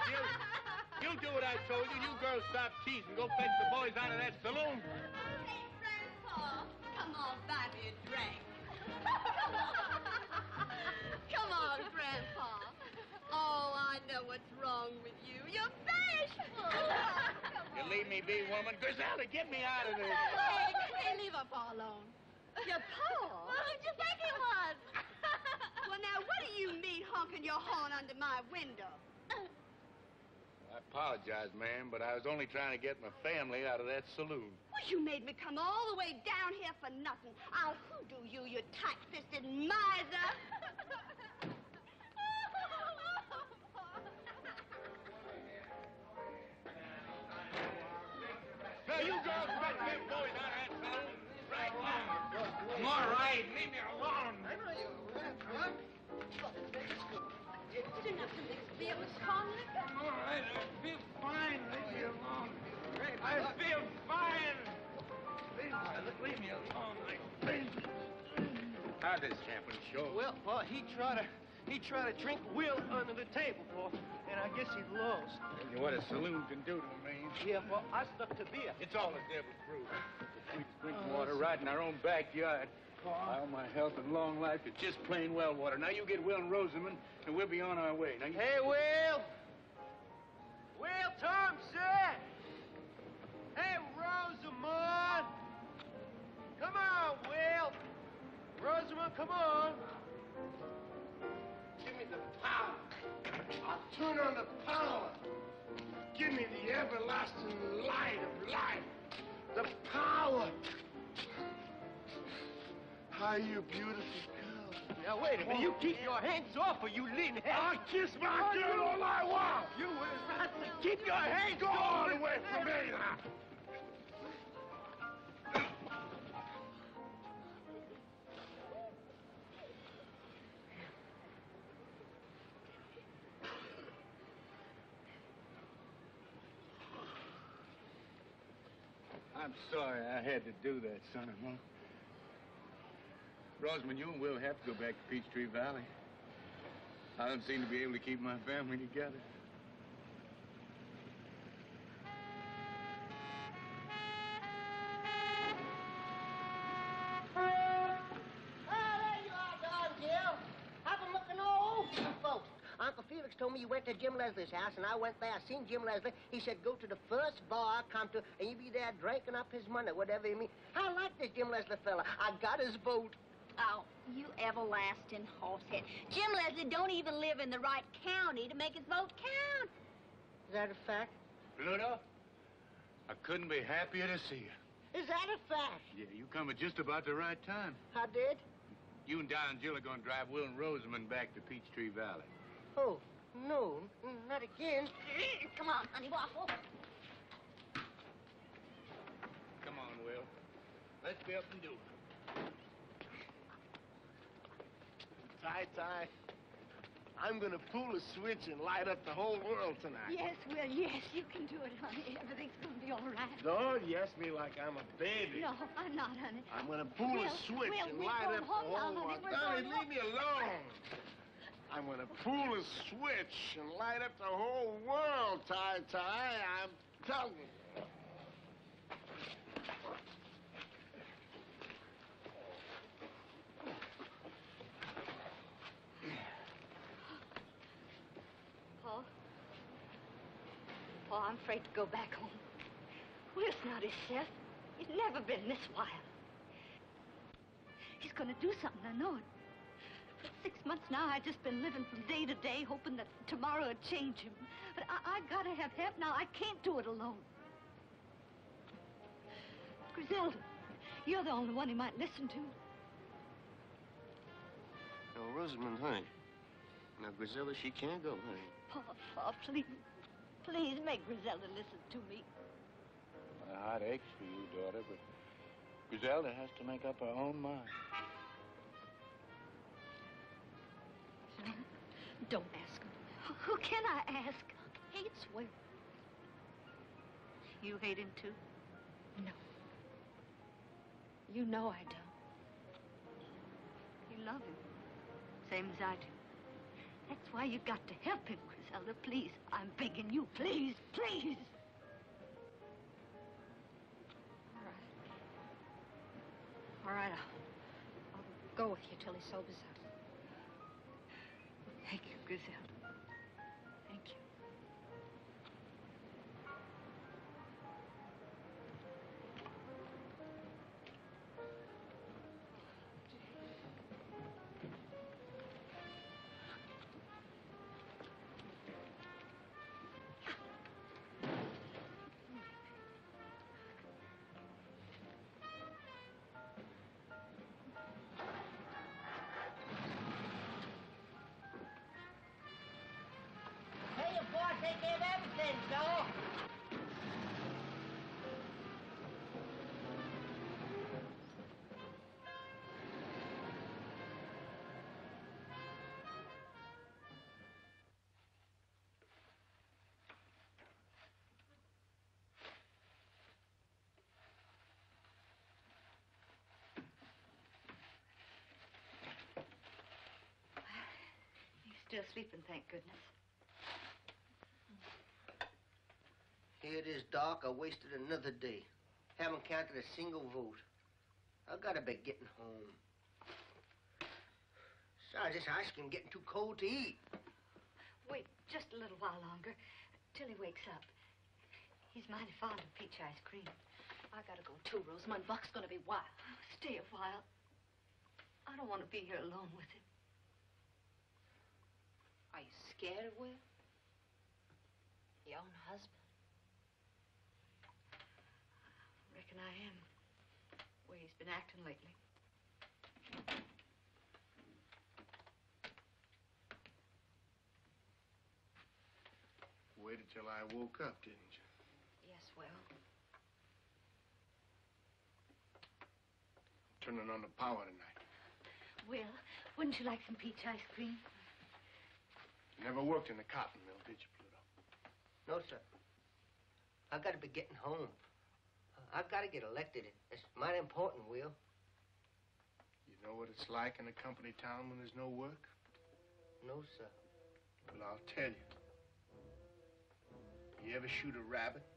[SPEAKER 11] you do what I told you. You girls stop teasing. Go fetch the boys out of that saloon.
[SPEAKER 7] Hey, Grandpa, come on, buy me a drink. Come on, Grandpa. Oh, I know what's wrong with you. You're bashful.
[SPEAKER 11] You leave me be, woman. Griselda, get me out of this.
[SPEAKER 7] Hey, leave our Pa alone. Your Pa? Well, who'd you think he was? Well, now, what do you mean honking your horn under my window?
[SPEAKER 11] I apologize, ma'am, but I was only trying to get my family out of that saloon.
[SPEAKER 7] Well, you made me come all the way down here for nothing. I'll hoodoo you, you tight-fisted miser.
[SPEAKER 11] Now, you girls fetch them boys out of that saloon right now.
[SPEAKER 6] I'm all right. Leave me alone.
[SPEAKER 4] I know you will, huh?
[SPEAKER 7] Didn't have to mix beer with strong liquor.
[SPEAKER 6] I'm all right. I feel fine. Leave me alone. I feel fine. Leave me alone.
[SPEAKER 11] How'd this happen, Shaw?
[SPEAKER 4] Well, Pa, he tried to drink Will under the table, Pa, and I guess he lost.
[SPEAKER 11] What a saloon can do to a man.
[SPEAKER 4] Yeah, Pa, I stuck to beer.
[SPEAKER 11] It's all the devil's brew. The sweetest drinking water right in our own backyard. All my health and long life is just plain well water. Now you get Will and Rosamund, and we'll be on our way. Now you...
[SPEAKER 4] Hey, Will! Will Thompson! Hey, Rosamund! Come on, Will! Rosamund, come on!
[SPEAKER 12] Give me the power. I'll turn on the power. Give me the everlasting light of life. The power. How you beautiful girl.
[SPEAKER 4] Now, wait a minute. You keep your hands off or you lean head.
[SPEAKER 12] I'll kiss my girl all I want.
[SPEAKER 4] You will not keep your hands
[SPEAKER 12] Go all the way from me now.
[SPEAKER 11] I'm sorry I had to do that, son-in-law. Rosamund, you and Will have to go back to Peachtree Valley. I don't seem to be able to keep my family together.
[SPEAKER 4] There you are, Don Jim. I've been looking all over you folks. Uncle Felix told me you went to Jim Leslie's house, and I went there. I seen Jim Leslie. He said, go to the first bar I come to, and you be there drinking up his money, whatever you mean. I like this Jim Leslie fella. I got his vote.
[SPEAKER 8] Oh, you everlasting horsehead. Jim Leslie don't even live in the right county to make his vote count.
[SPEAKER 4] Is that a fact?
[SPEAKER 11] Pluto, I couldn't be happier to see you.
[SPEAKER 4] Is that a fact?
[SPEAKER 11] Yeah, you come at just about the right time.
[SPEAKER 4] I did?
[SPEAKER 11] You and Don and Jill are going to drive Will and Rosamund back to Peachtree Valley.
[SPEAKER 4] Oh, no, not again.
[SPEAKER 8] Come on, honey waffle.
[SPEAKER 11] Come on, Will. Let's be up and do it.
[SPEAKER 12] Ty, I'm gonna pull a switch and light up the whole world tonight.
[SPEAKER 8] Yes, Will, yes, you can do it, honey. Everything's gonna be all right.
[SPEAKER 12] Don't yes me like I'm a baby.
[SPEAKER 8] No, I'm not, honey.
[SPEAKER 12] I'm gonna pull a switch and
[SPEAKER 8] we're
[SPEAKER 12] light
[SPEAKER 8] going
[SPEAKER 12] up
[SPEAKER 8] home
[SPEAKER 12] the
[SPEAKER 8] now,
[SPEAKER 12] whole
[SPEAKER 8] honey.
[SPEAKER 12] world.
[SPEAKER 8] We're
[SPEAKER 12] Donnie,
[SPEAKER 8] going
[SPEAKER 12] leave me alone. I'm gonna pull a switch and light up the whole world, Ty. I'm telling you.
[SPEAKER 10] Paul, I'm afraid to go back home. Will's not himself. He's never been this wild. He's going to do something, I know it. For 6 months now, I've just been living from day to day, hoping that tomorrow would change him. But I got to have help now. I can't do it alone. Griselda, you're the only one he might listen to.
[SPEAKER 12] Oh, Rosamund, honey. Now, Griselda, she can't go, honey.
[SPEAKER 10] Paul, please. Please make Griselda listen to me.
[SPEAKER 11] My heart aches for you, daughter, but Griselda has to make up her own mind.
[SPEAKER 10] Don't ask him. Who can I ask? Hates Will. You hate him too? No. You know I don't. You love him, same as I do. That's why you got to help him, Griselda. Please, I'm begging you. Please, please. All right, I'll go with you till he sobers up. Thank you, Griselda. Thank you.
[SPEAKER 4] Take care of everything, Joe.
[SPEAKER 10] He's still sleeping, thank goodness.
[SPEAKER 4] Here it is, Doc. I wasted another day. Haven't counted a single vote. I gotta be getting home. Besides, this ice cream getting too cold to eat.
[SPEAKER 10] Wait just a little while longer, till he wakes up. He's mighty fond of peach ice cream. I gotta go too, Rosamund. Buck's gonna be wild. Stay a while. I don't want to be here alone with him.
[SPEAKER 7] Are you scared, Will? Your own husband?
[SPEAKER 10] Reckon I am. The way he's been acting lately.
[SPEAKER 12] Waited till I woke up, didn't you?
[SPEAKER 10] Yes, Will.
[SPEAKER 12] Turning on the power tonight.
[SPEAKER 10] Will, wouldn't you like some peach ice cream?
[SPEAKER 12] Never worked in the cotton mill, did you, Pluto?
[SPEAKER 4] No, sir. I gotta be getting home. I've got to get elected. It's mighty important, Will.
[SPEAKER 12] You know what it's like in a company town when there's no work?
[SPEAKER 4] No, sir.
[SPEAKER 12] Well, I'll tell you. You ever shoot a rabbit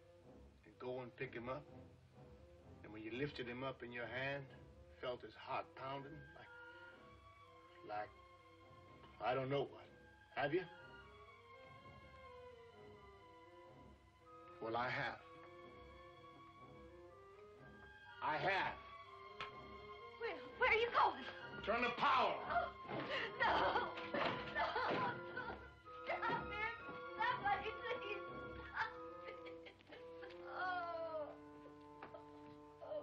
[SPEAKER 12] and go and pick him up? And when you lifted him up in your hand, felt his heart pounding like, I don't know what. Have you? Well, I have. I have.
[SPEAKER 10] Will, where are you going?
[SPEAKER 12] Turn the power.
[SPEAKER 10] Oh, no. No. Stop it. Somebody, please. Stop it. Oh. Oh.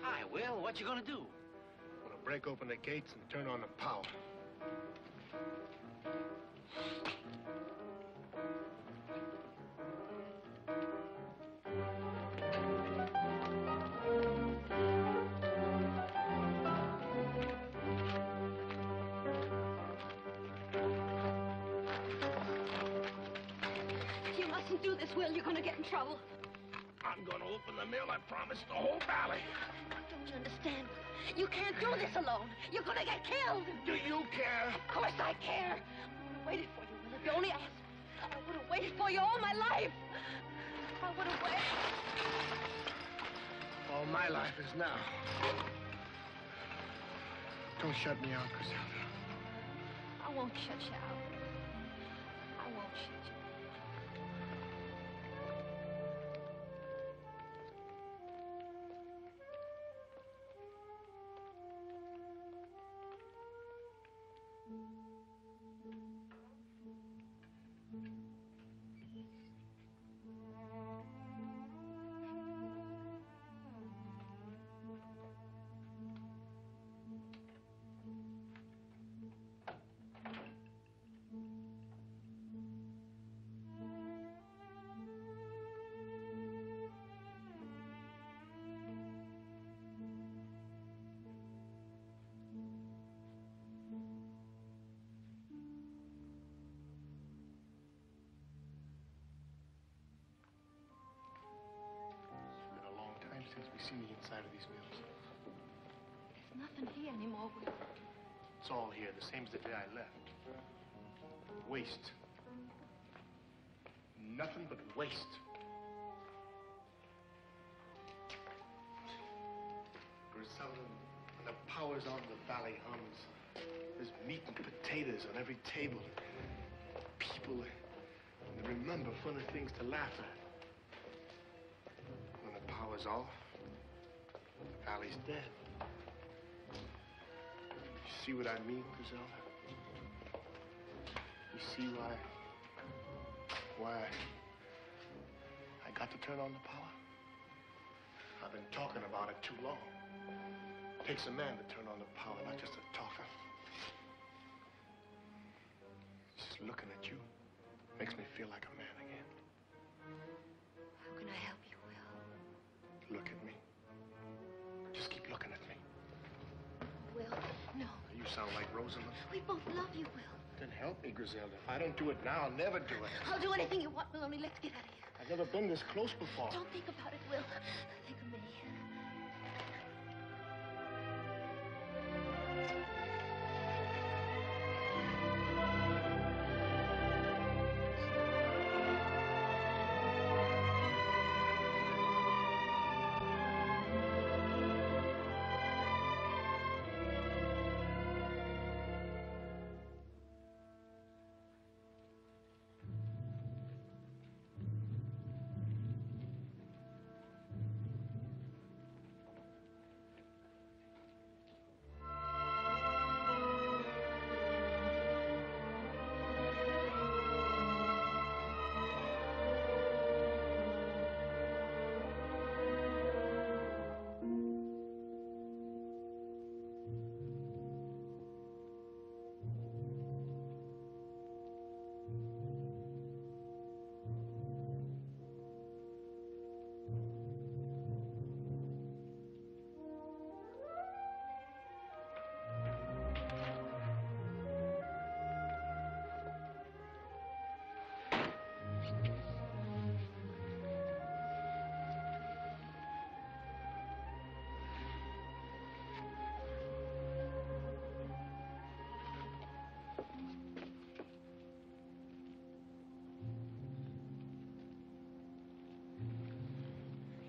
[SPEAKER 13] Hi, Will. What you gonna do?
[SPEAKER 12] I'm gonna break open the gates and turn on the power.
[SPEAKER 10] You mustn't do this, Will. You're gonna get in trouble.
[SPEAKER 12] I'm gonna open the mill, I promise, the whole valley.
[SPEAKER 10] Don't you understand? You can't do this alone. You're gonna get killed.
[SPEAKER 12] Do you care?
[SPEAKER 10] Of course I care. I would have waited for you, Will. If you only asked. I would have waited for you all my life. I would have waited.
[SPEAKER 12] All my life is now. Don't shut me out, Griselda.
[SPEAKER 10] I won't shut you out. I won't shut you out.
[SPEAKER 12] see me inside of these mills?
[SPEAKER 7] There's nothing here anymore, Will.
[SPEAKER 12] It's all here, the same as the day I left. Waste. Nothing but waste. Griselda, when the power's on, the valley hums. There's meat and potatoes on every table. People, they remember funny things to laugh at. When the power's off, the valley's dead. You see what I mean, Griselda? You see why I got to turn on the power? I've been talking about it too long. It takes a man to turn on the power, not just a talker. Just looking at you makes me feel like a man again.
[SPEAKER 7] How can I help you, Will?
[SPEAKER 12] Look at me. Just keep looking at me.
[SPEAKER 7] Will, no.
[SPEAKER 12] You sound like Rosamund.
[SPEAKER 7] We both love you, Will.
[SPEAKER 12] Then help me, Griselda. If I don't do it now, I'll never do it.
[SPEAKER 7] I'll do anything you want, Will, only let's get out of here.
[SPEAKER 12] I've never been this close before.
[SPEAKER 7] Don't think about it, Will. Think of me.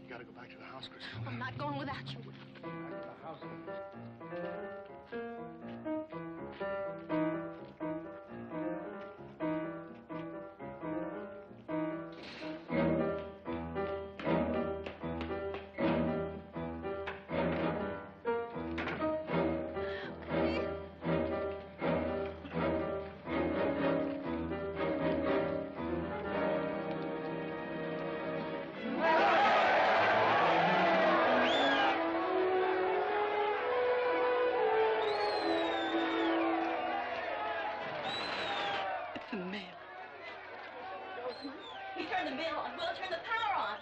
[SPEAKER 12] You gotta go back to the house, Griselda.
[SPEAKER 7] I'm not going without you, Will.
[SPEAKER 12] Back to the house.
[SPEAKER 8] You turn the mill on. We'll turn the power on.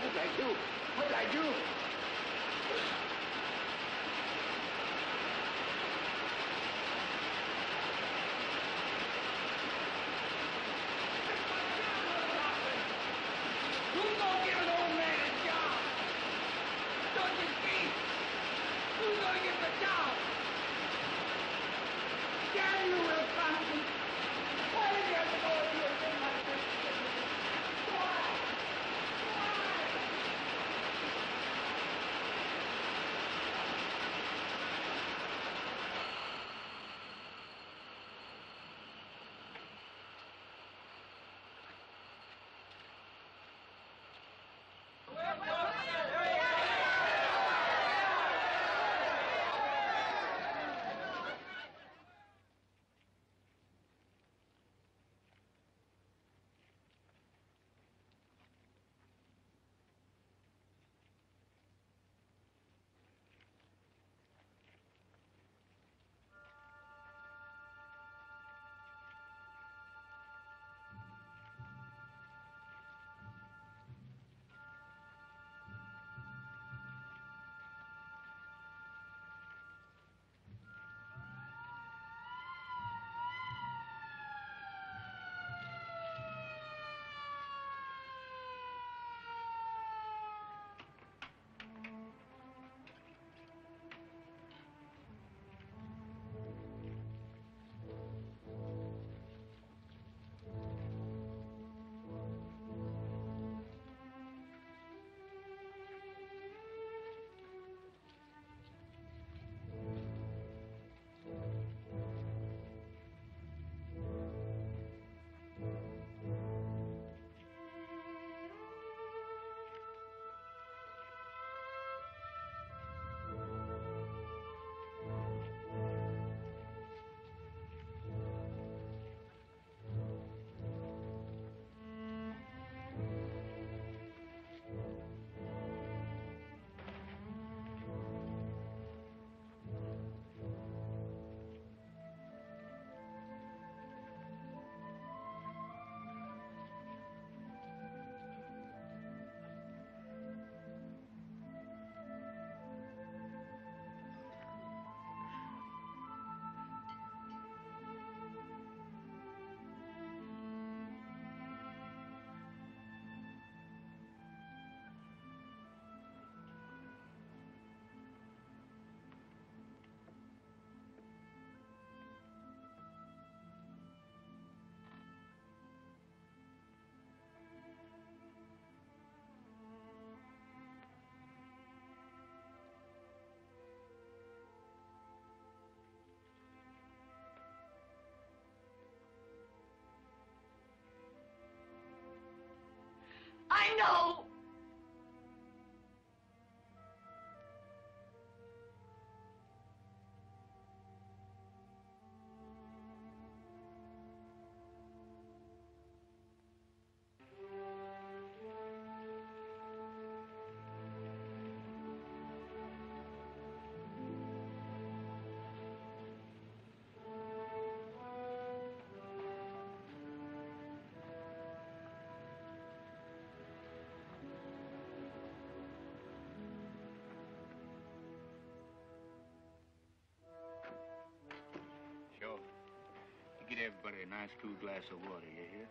[SPEAKER 12] What did I do? What did I do?
[SPEAKER 10] No!
[SPEAKER 11] Sure. You get everybody a nice cool glass of water, you hear?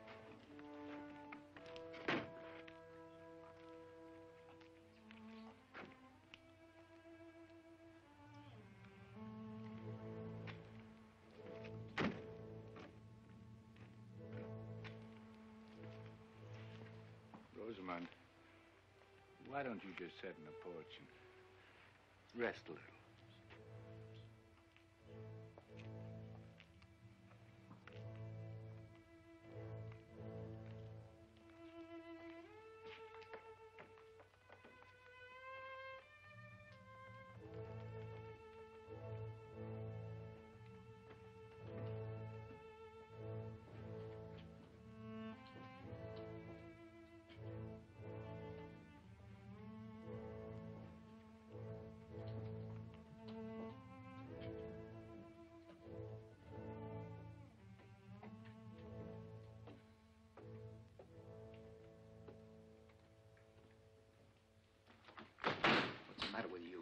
[SPEAKER 11] Rosamund, why don't you just sit in the porch and rest a little?
[SPEAKER 5] What's the matter with you?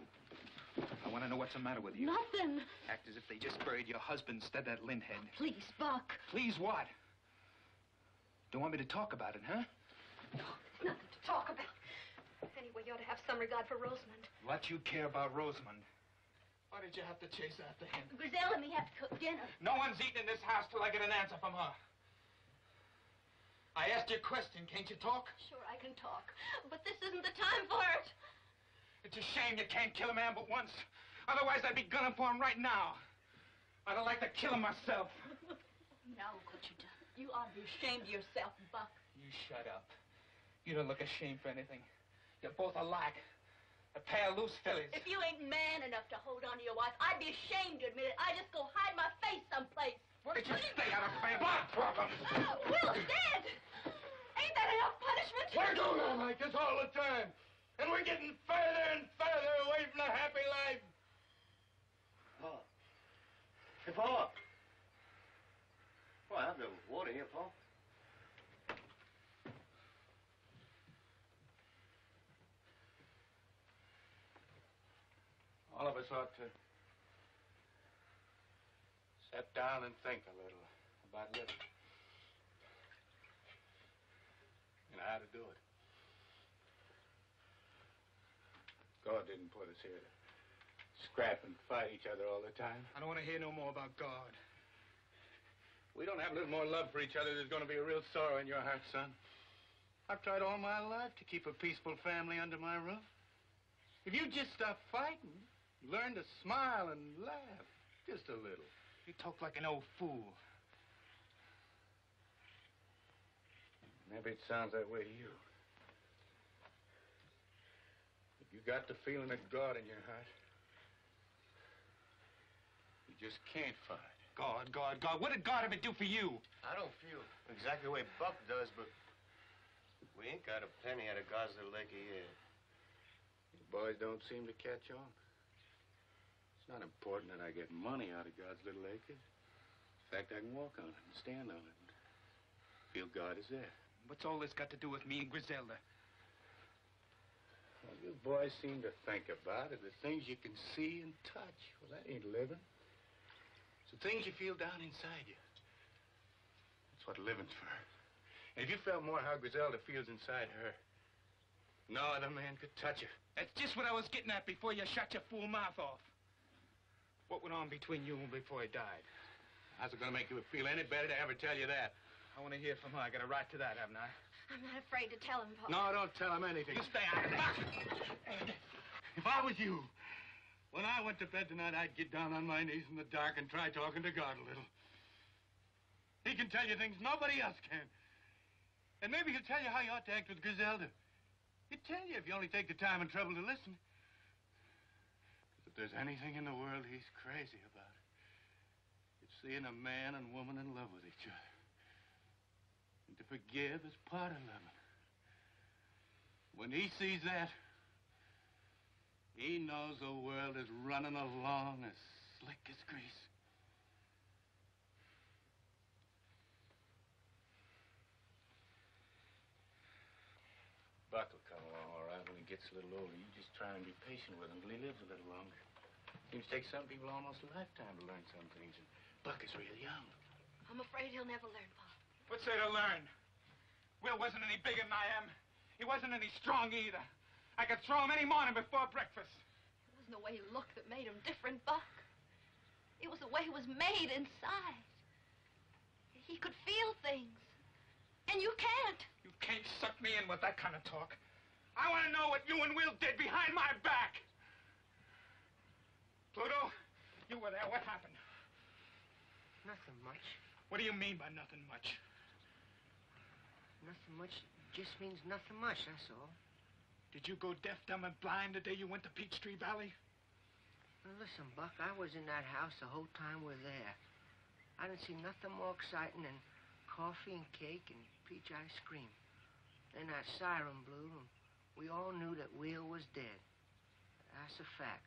[SPEAKER 5] I want to know what's the matter with you.
[SPEAKER 8] Nothing.
[SPEAKER 5] Act as if they just buried your husband instead of that linthead.
[SPEAKER 8] Please, Buck.
[SPEAKER 5] Please what? Don't want me to talk about it, huh?
[SPEAKER 7] Nothing to talk about. Anyway, you ought to have some regard for Rosamund.
[SPEAKER 5] What you care about Rosamund? Why did you have to chase after him?
[SPEAKER 8] Griselda and me have to cook dinner.
[SPEAKER 5] No one's eating in this house till I get an answer from her. I asked you a question. Can't you talk?
[SPEAKER 7] Sure, I can talk, but this isn't the time for it.
[SPEAKER 5] It's a shame you can't kill a man but once. Otherwise, I'd be gunning for him right now. I'd have liked to kill him myself.
[SPEAKER 8] Now look what you done. You ought to be ashamed of yourself, Buck.
[SPEAKER 5] You shut up. You don't look ashamed for anything. You're both alike. A pair of loose fillies.
[SPEAKER 8] If you ain't man enough to hold on to your wife, I'd be ashamed to admit it. I'd just go hide my face someplace.
[SPEAKER 5] Why don't you stay out of family problems?
[SPEAKER 8] Will's dead. Ain't that enough punishment?
[SPEAKER 3] We're going on like this all the time. And we're getting further and further away from a happy life.
[SPEAKER 13] Paul. Hey, Paul. Well, I have no water here, Paul.
[SPEAKER 3] All of us ought to sit down and think a little about living. And how to do it. God didn't put us here to scrap and fight each other all the time.
[SPEAKER 5] I don't want to hear no more about God.
[SPEAKER 3] We don't have a little more love for each other, there's going to be a real sorrow in your heart, son. I've tried all my life to keep a peaceful family under my roof. If you just stop fighting, learn to smile and laugh, just a little.
[SPEAKER 5] You talk like an old fool.
[SPEAKER 3] Maybe it sounds that way to you. But you got the feeling of God in your heart. You just can't fight.
[SPEAKER 5] God, God, God. What did God ever do for you?
[SPEAKER 12] I don't feel exactly the way Buck does, but we ain't got a penny out of God's little acre yet.
[SPEAKER 3] You boys don't seem to catch on. It's not important that I get money out of God's little acre. In fact, I can walk on it and stand on it and feel God is there.
[SPEAKER 5] What's all this got to do with me and Griselda?
[SPEAKER 3] Well, you boys seem to think about it, the things you can see and touch. Well, that ain't living. It's the things you feel down inside you. That's what living's for. And if you felt more how Griselda feels inside her, no other man could touch her.
[SPEAKER 5] That's just what I was getting at before you shut your fool mouth off. What went on between you and before he died?
[SPEAKER 3] How's it going to make you feel any better to ever tell you that?
[SPEAKER 5] I want to hear from her. I got a right to that, haven't I?
[SPEAKER 7] I'm not afraid to tell him, Paul.
[SPEAKER 3] No, don't tell him anything.
[SPEAKER 5] You stay out of it.
[SPEAKER 3] If I was you, when I went to bed tonight, I'd get down on my knees in the dark and try talking to God a little. He can tell you things nobody else can. And maybe he'll tell you how you ought to act with Griselda.
[SPEAKER 11] He'd tell you if you only take the time and trouble to listen. 'Cause if there's anything in the world he's crazy about, it's seeing a man and woman in love with each other. And to forgive is part of loving. When he sees that, he knows the world is running along as slick as grease. Buck will come along all right when he gets a little older. You just try and be patient with him till he lives a little longer. Seems to take some people almost a lifetime to learn some things, and Buck is real young.
[SPEAKER 7] I'm afraid he'll never learn, Pa.
[SPEAKER 5] What's there to learn? Will wasn't any bigger than I am. He wasn't any strong either. I could throw him any morning before breakfast.
[SPEAKER 7] It wasn't the way he looked that made him different, Buck. It was the way he was made inside. He could feel things. And you can't.
[SPEAKER 5] You can't suck me in with that kind of talk. I want to know what you and Will did behind my back. Pluto, you were there. What happened?
[SPEAKER 4] Nothing much.
[SPEAKER 5] What do you mean by nothing much?
[SPEAKER 4] Nothing much just means nothing much, that's all.
[SPEAKER 5] Did you go deaf, dumb, and blind the day you went to Peachtree Valley?
[SPEAKER 4] Now, listen, Buck, I was in that house the whole time we're there. I didn't see nothing more exciting than coffee and cake and peach ice cream. Then that siren blew, and we all knew that Will was dead. That's a fact.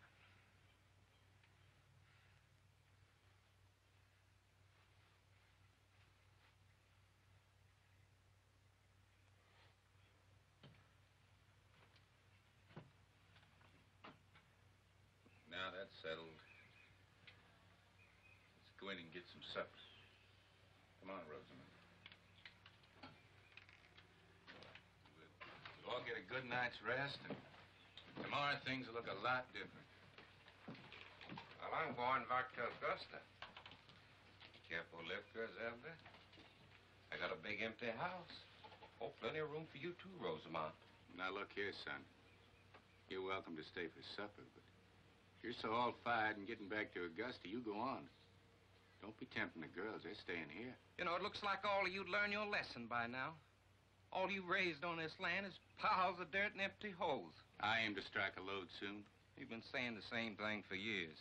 [SPEAKER 11] Now that's settled. Let's go in and get some supper. Come on, Rosamund. We'll all get a good night's rest, and tomorrow things will look a lot different.
[SPEAKER 6] Well, I'm going back to Augusta. Careful lift, Griselda. I got a big empty house. Oh, plenty of room for you too, Rosamund.
[SPEAKER 11] Now, look here, son. You're welcome to stay for supper, but if you're so all fired and getting back to Augusta, you go on. Don't be tempting the girls. They're staying here.
[SPEAKER 6] You know, it looks like all of you'd learn your lesson by now. All you've raised on this land is piles of dirt and empty holes.
[SPEAKER 11] I aim to strike a lode soon.
[SPEAKER 6] You've been saying the same thing for years.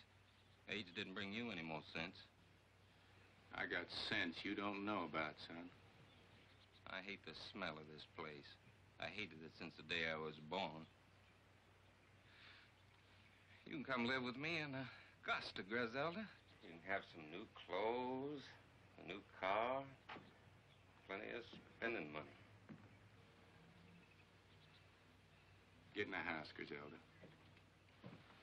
[SPEAKER 6] Age didn't bring you any more sense.
[SPEAKER 11] I got sense you don't know about, son.
[SPEAKER 6] I hate the smell of this place. I hated it since the day I was born. You can come live with me in Augusta, Griselda. You can have some new clothes, a new car, plenty of spending money.
[SPEAKER 11] Get in the house, Griselda.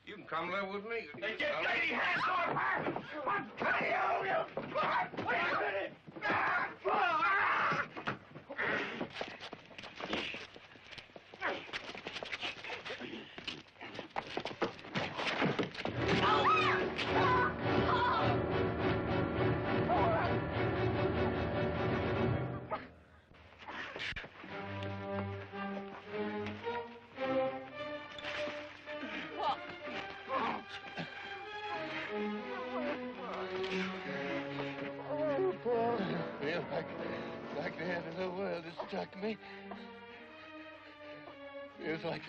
[SPEAKER 6] You can come live with me.
[SPEAKER 5] Hey, get lady hands off her! I'm cutting you! Wait a minute!
[SPEAKER 3] Like the end of the world has struck me. Feels like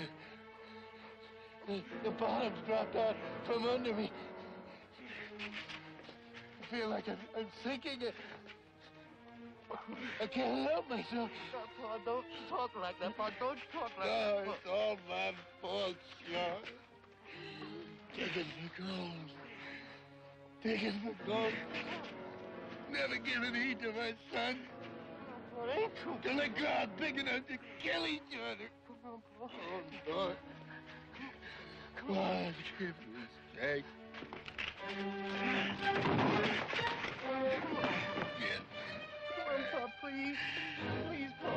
[SPEAKER 3] the bottom's dropped out from under me. I feel like I'm sinking. I can't help myself.
[SPEAKER 4] Pa, don't talk like that, Pa. Don't talk like
[SPEAKER 3] No,
[SPEAKER 4] that.
[SPEAKER 3] it's all my fault, Sean. Taking for gold. Taking for gold. Never giving heed to my son.
[SPEAKER 4] Well, ain't true.
[SPEAKER 3] To let God big enough to kill each other.
[SPEAKER 4] Come on, Pa.
[SPEAKER 3] Oh, Lord.
[SPEAKER 4] Come on.
[SPEAKER 3] Why give me strength? Yes.
[SPEAKER 4] Come on, Pa, please. Please, Pa.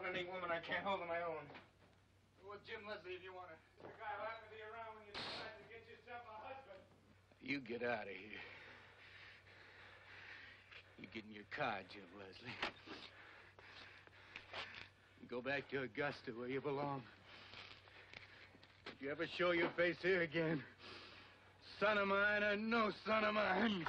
[SPEAKER 5] Any woman I can't hold on my own. Go with Jim Leslie if you want to. The guy who happened to be around when you decide to get yourself a husband.
[SPEAKER 3] You get out of here.
[SPEAKER 11] You're getting your card, Jim Leslie. You go back to Augusta where you belong. If you ever show your face here again, son of mine or no son of mine.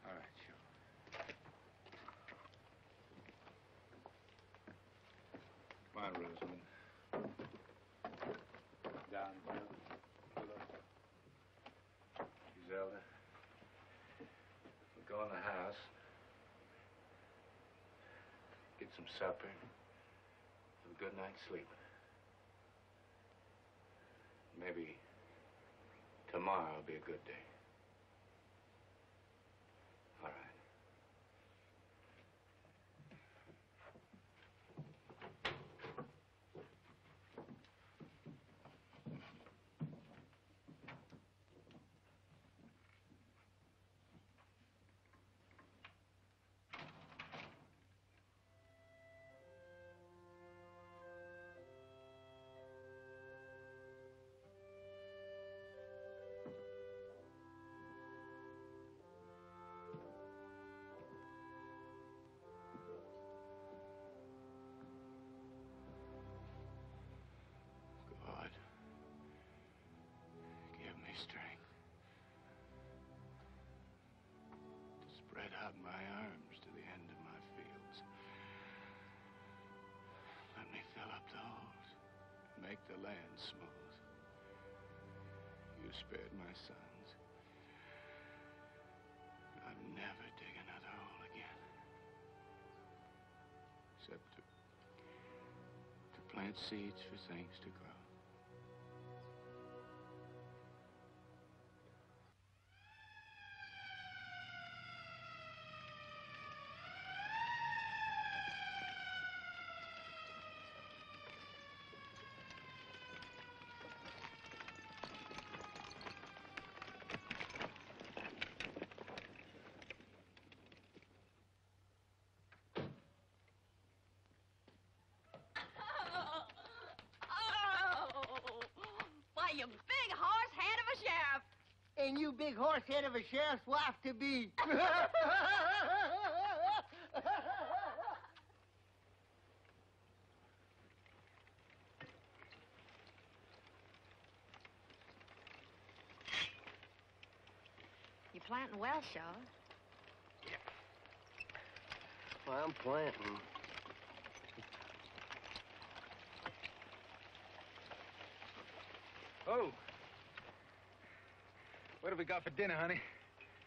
[SPEAKER 11] All right, sure. Come on, Rosamund. Down, Bill. Griselda. We'll go in the house. Get some supper. Have a good night's sleep. Maybe tomorrow will be a good day. All right. God, give me strength to spread out my arms to the end of my fields. Let me fill up the holes, make the land smooth. You spared my sons. I'll never dig another hole again. Except to plant seeds for things to grow.
[SPEAKER 17] Why, you big horse head of a sheriff.
[SPEAKER 4] And you big horse head of a sheriff's wife to be.
[SPEAKER 17] You planting well, Shaw.
[SPEAKER 12] Well, I'm planting.
[SPEAKER 5] Oh. What have we got for dinner, honey?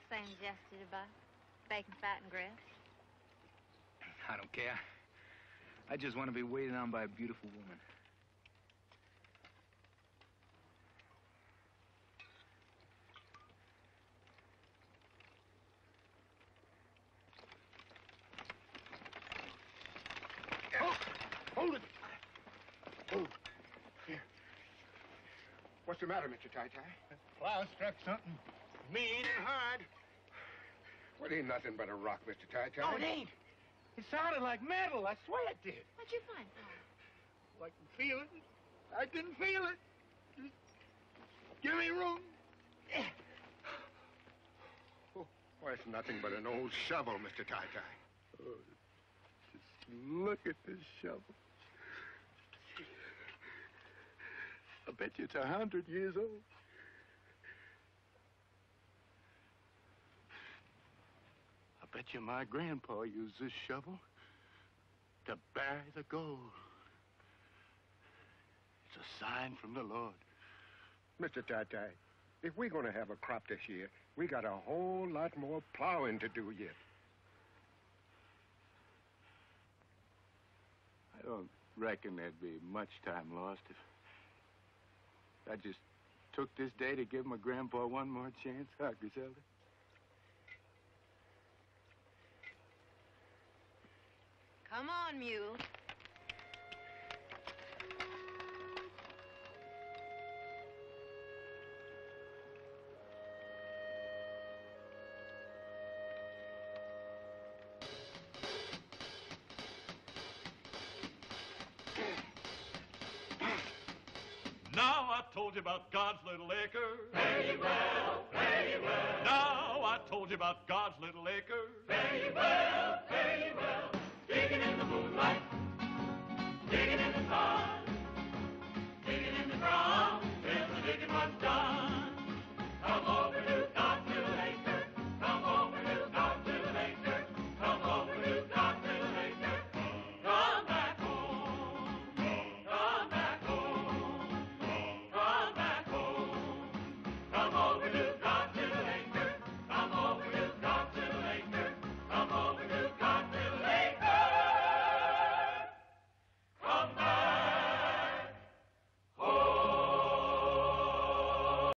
[SPEAKER 7] Same as yesterday, Bud. Bacon, fat, and grits.
[SPEAKER 5] I don't care. I just want to be waited on by a beautiful woman.
[SPEAKER 15] Hold it! Oh, here. What's the matter, Mr. Ty-Ty?
[SPEAKER 3] Plow struck something mean and hard.
[SPEAKER 15] Well, it ain't nothing but a rock, Mr. Ty-Ty.
[SPEAKER 3] No, it ain't. It sounded like metal. I swear it did.
[SPEAKER 7] What'd you find, Pa?
[SPEAKER 3] I can feel it. I can feel it. Just give me room.
[SPEAKER 15] Oh, well, it's nothing but an old shovel, Mr. Ty-Ty.
[SPEAKER 3] Oh, just look at this shovel. I bet you it's 100 years old. I bet you my grandpa used this shovel to bury the gold. It's a sign from the Lord.
[SPEAKER 15] Mr. Ty-Ty, if we're going to have a crop this year, we got a whole lot more plowing to do yet.
[SPEAKER 3] I don't reckon there'd be much time lost if I just took this day to give my grandpa one more chance, huh, Griselda?
[SPEAKER 17] Come on, mule.
[SPEAKER 1] Now I told you about God's little acre.
[SPEAKER 2] Fare ye well, fare ye well.
[SPEAKER 1] Now I told you about God's little acre.
[SPEAKER 2] Fare ye well, fare ye well. Digging in the moonlight, digging in the sun.